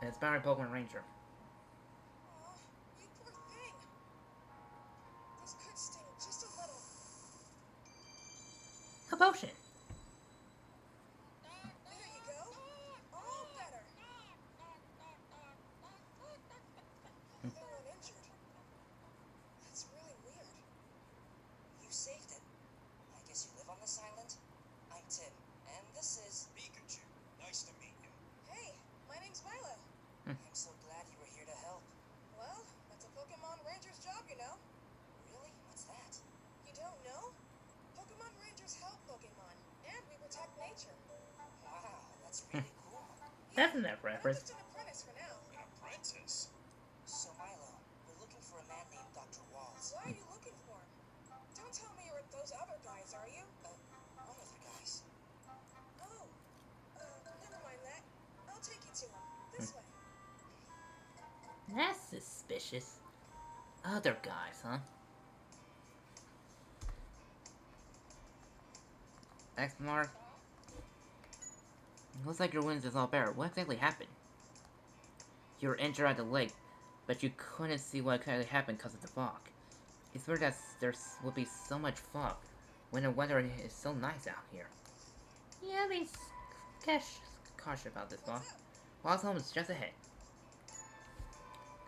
An inspired Pokemon Ranger. Aw, you poor thing. This could sting just a little. A potion. There you go. All better. They're uninjured. That's really weird. You saved it. I guess you live on this island? I'm Tim, and this is... Pikachu, nice to meet you. Hey, my name's Milo. I'm so glad you were here to help. Well, that's a Pokemon Ranger's job, you know. Really? What's that? You don't know? Pokemon Rangers help Pokemon, and we protect nature. Wow, that's really cool. That's an I'm reference. just an apprentice for now. An apprentice? So, Milo, we're looking for a man named Dr. Walls. Why are you looking for him? Don't tell me you're with those other guys, are you? What other guys? Oh, never mind that. I'll take you to him. This way. That's suspicious. Other guys, huh? X mark. Looks like your wounds is all bare. What exactly happened? You were injured at the lake, but you couldn't see what exactly happened because of the fog. It's weird that there would be so much fog when the weather is so nice out here. Yeah, be cautious about this fog. Wild's home is just ahead.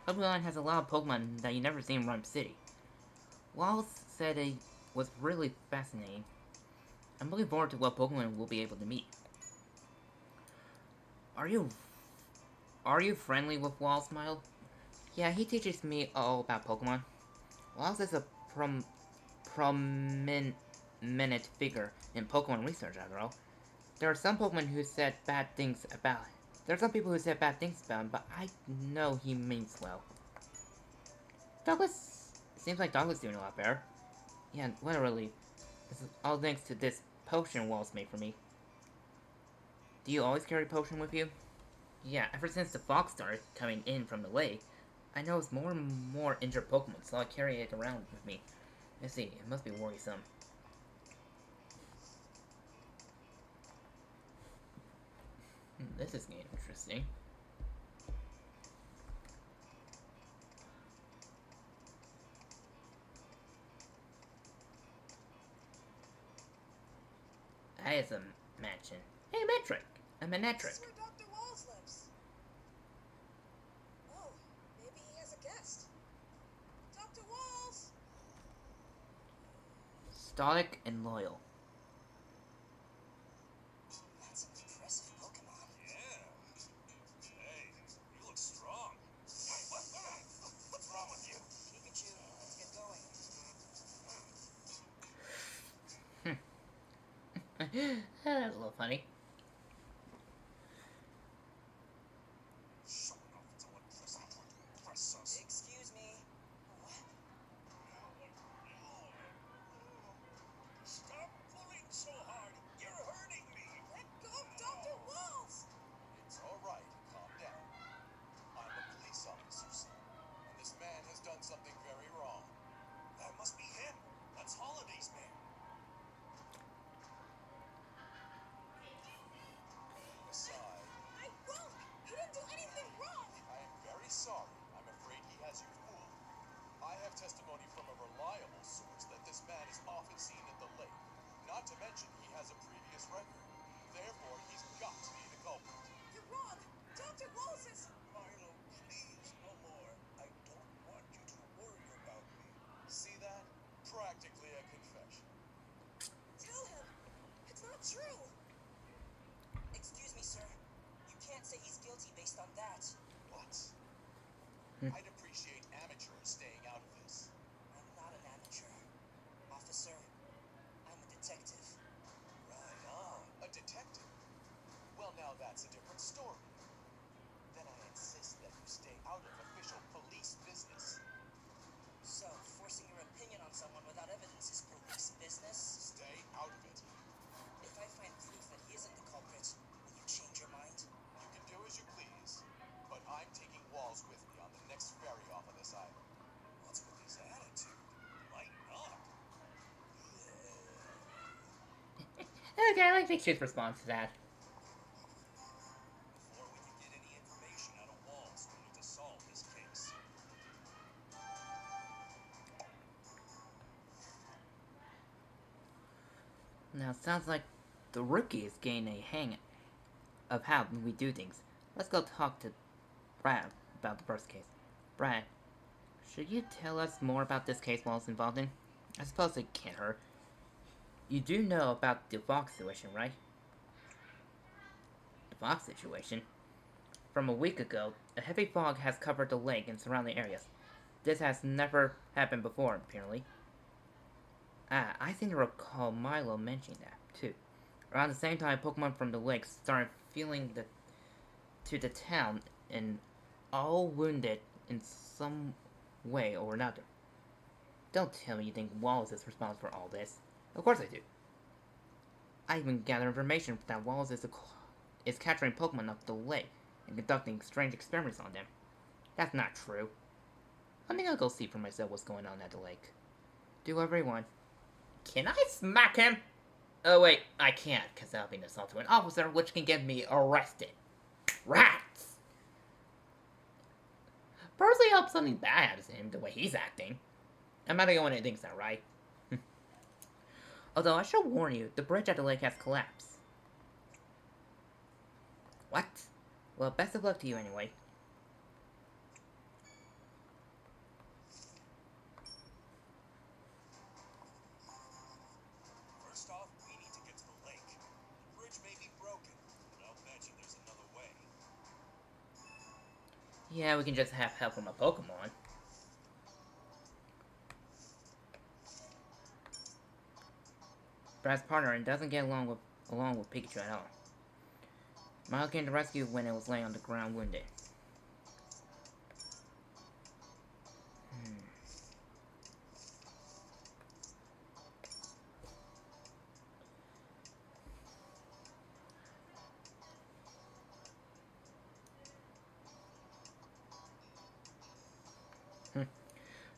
Pokemon has a lot of Pokemon that you never see in Rhyme City. Wild said it was really fascinating. I'm looking forward to what Pokemon we'll be able to meet. Are you friendly with Wall Smile? Yeah, he teaches me all about Pokemon. Walls is a prominent figure in Pokemon research, after all. There are some Pokemon who said bad things about him. There are some people who said bad things about him, but I know he means well. Douglas... Seems like Douglas doing a lot better. Yeah, literally. This is all thanks to this potion Walls made for me. Do you always carry potion with you? Yeah, ever since the fog started coming in from the lake, I noticed more and more injured Pokemon, so I carry it around with me. Let's see, it must be worrisome. This is getting interesting. That is a mansion. A metric. A This menetric. is where Dr. Walls lives. Oh, maybe he has a guest. Dr. Walls! Stoic and loyal. That's an impressive Pokemon. Yeah. Hey, you look strong. What's wrong with you? Pikachu, let's get going. That was a little funny. Showing off its electricity trying to impress us. Excuse me. What? Stop pulling so hard. You're hurting me. Let go of Dr. Walls! It's all right. Calm down. I'm a police officer, sir. And this man has done something very wrong. That must be him. That's Holiday's man. Aside, I won't! He didn't do anything wrong! I am very sorry. I'm afraid he has you fooled. I have testimony from a reliable source that this man is often seen at the lake. Not to mention he has a previous record. Therefore, he's got to be the culprit. You're wrong! Dr. Walls is... Milo, please, no more. I don't want you to worry about me. See that? Practically a confession. Tell him! It's not true! Excuse me, sir. You can't say he's guilty based on that. What? I'd appreciate amateurs staying out of this. I'm not an amateur. Officer, I'm a detective. Right on. A detective? Well, now that's a different story. Then I insist that you stay out of official police business. So, forcing your opinion on someone without evidence is police business? Stay out of it. If I find proof that he isn't the culprit, will you change your mind? You can do as you please, but I'm taking Walls with me on the next ferry off of this island. What's with his attitude? Lighten up. Okay, I like Pikachu's response to that. Before we can get any information out of Walls, we need to solve this case. Now, it sounds like the rookie is getting a hang of how we do things. Let's go talk to Brad about the first case. Brad, should you tell us more about this case Wallace involved in? I suppose it can't hurt. You do know about the Fox situation, right? The Fox situation? From a week ago, a heavy fog has covered the lake and surrounding areas. This has never happened before, apparently. Ah, I seem to recall Milo mentioning that, too. Around the same time, Pokemon from the lake started feeling to the town and all wounded in some way or another. Don't tell me you think Wallace is responsible for all this. Of course I do. I even gathered information that Wallace is capturing Pokemon up the lake and conducting strange experiments on them. That's not true. I think I'll go see for myself what's going on at the lake. Do whatever you want. Can I smack him? Oh wait, I can't, because that'll be an assault to an officer, which can get me arrested. Rats! Personally, I hope something bad happens to him the way he's acting. I'm not the only one who thinks that, right? Although, I should warn you, the bridge at the lake has collapsed. What? Well, best of luck to you anyway. First off, we need to get to the lake. The bridge may be broken, but I'll bet you there's another way. Yeah, we can just have help from a Pokemon. Brad's partner and doesn't get along with Pikachu at all. Milo came to rescue when it was laying on the ground wounded.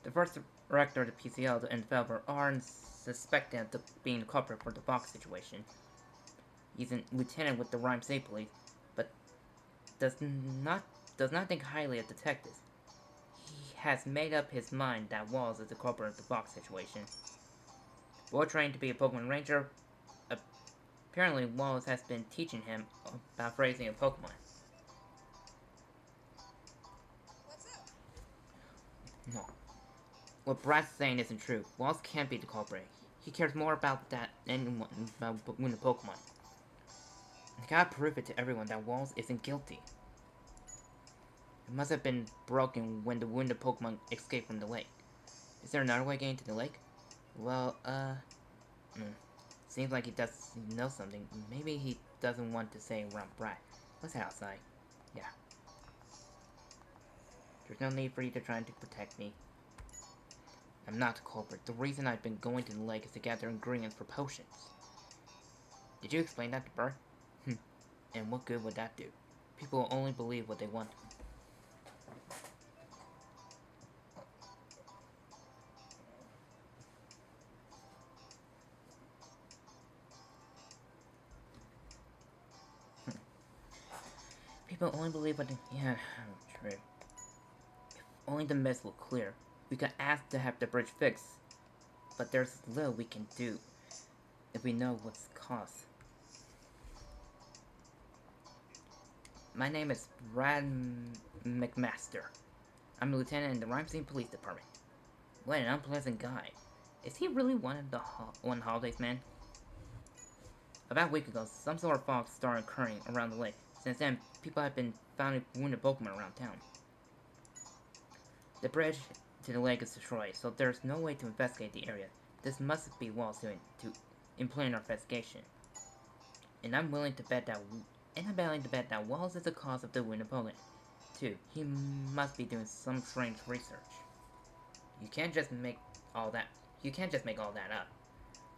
The first director of the PCL and developer are suspected of being the culprit for the Fox situation. He's a lieutenant with the Rhyme State Police, but does not think highly of detectives. He has made up his mind that Walls is the culprit of the Fox situation. Boy trained to be a Pokemon Ranger, Apparently, Wallace has been teaching him about raising a Pokemon. What's up? No. What Brad's saying isn't true. Wallace can't be the culprit. He cares more about that than anyone about winning Pokemon. I gotta prove it to everyone that Wallace isn't guilty. It must have been broken when the wounded Pokemon escaped from the lake. Is there another way getting to the lake? Well, seems like he does know something. Maybe he doesn't want to say around Brad. Let's head outside. Yeah. There's no need for you to try to protect me. I'm not the culprit. The reason I've been going to the lake is to gather ingredients for potions. Did you explain that to Bert? And what good would that do? People will only believe what they want. People only believe what they... Yeah, true. If only the mist will clear. We could ask to have the bridge fixed. But there's little we can do if we know what's caused. My name is Brad McMaster. I'm a lieutenant in the Rhymesing Police Department. What an unpleasant guy. Is he really one of the holidays man? About a week ago, some sort of fog started occurring around the lake. Since then, people have been finding wounded Pokemon around town. The bridge to the lake is destroyed, so there's no way to investigate the area. This must be Wallace doing to implement our investigation. And I'm willing to bet that Wallace is the cause of the wounded Pokemon. Too, he must be doing some strange research. You can't just make all that up.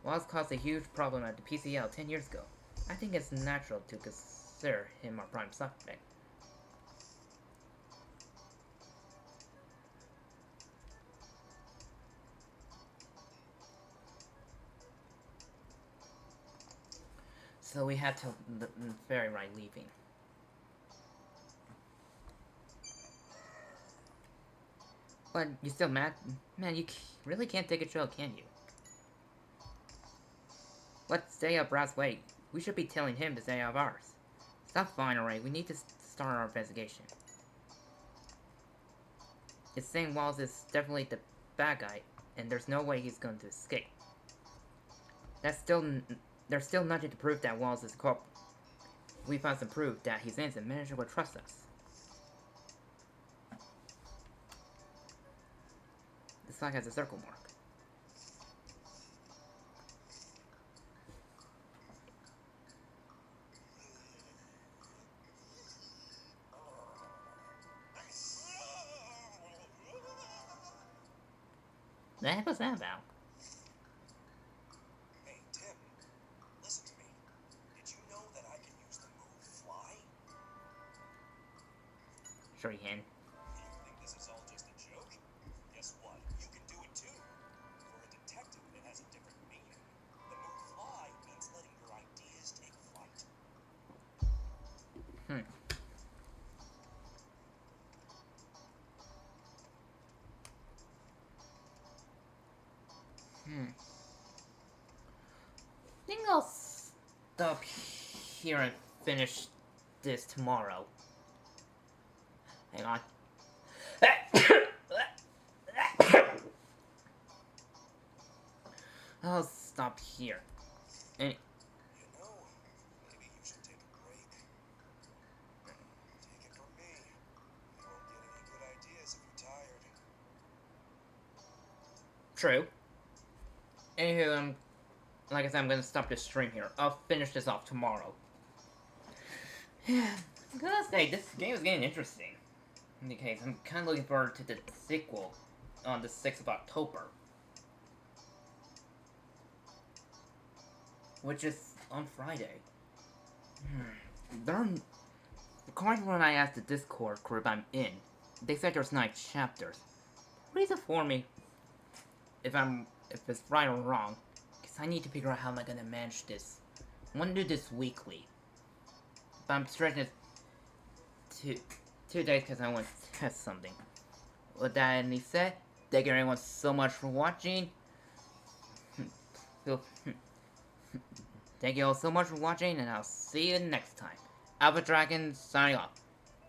Wallace caused a huge problem at the PCL 10 years ago. I think it's natural to consider him our prime suspect. So we had to the ferry ride leaving. But you still mad? Man, you really can't take a trail, can you? Let's stay up Brad's way. We should be telling him to stay out of ours. Stop fine, alright. We need to start our investigation. It's saying Wallace is definitely the bad guy, and there's no way he's going to escape. There's still nothing to prove that Wallace is the culprit. If we find some proof that he's innocent, manager will trust us. This flag has a circle mark. The heck was that about? Hey, Tim, listen to me. Did you know that I can use the move fly? Sure you can. You think this is all just a joke? Guess what? You can do it too. For a detective, it has a different meaning. The move fly means letting your ideas take flight. I think I'll stop here and finish this tomorrow. Hang on. I'll stop here. And You know, maybe you should take a break. Take it from me. You won't get any good ideas if you're tired. true. Anywho, like I said, I'm gonna stop this stream here. I'll finish this off tomorrow. I'm gonna say, this game is getting interesting. In any case, I'm kind of looking forward to the sequel on the 6th of October. Which is on Friday. According to when I asked the Discord group I'm in, they said there's 9 chapters. Please inform me if it's right or wrong, because I need to figure out how am I gonna manage this. I want to do this weekly, but I'm stretching it to 2 days because I want to test something. With that being said, thank you everyone so much for watching. Thank you all so much for watching, and I'll see you next time. Alpha Dragon signing off.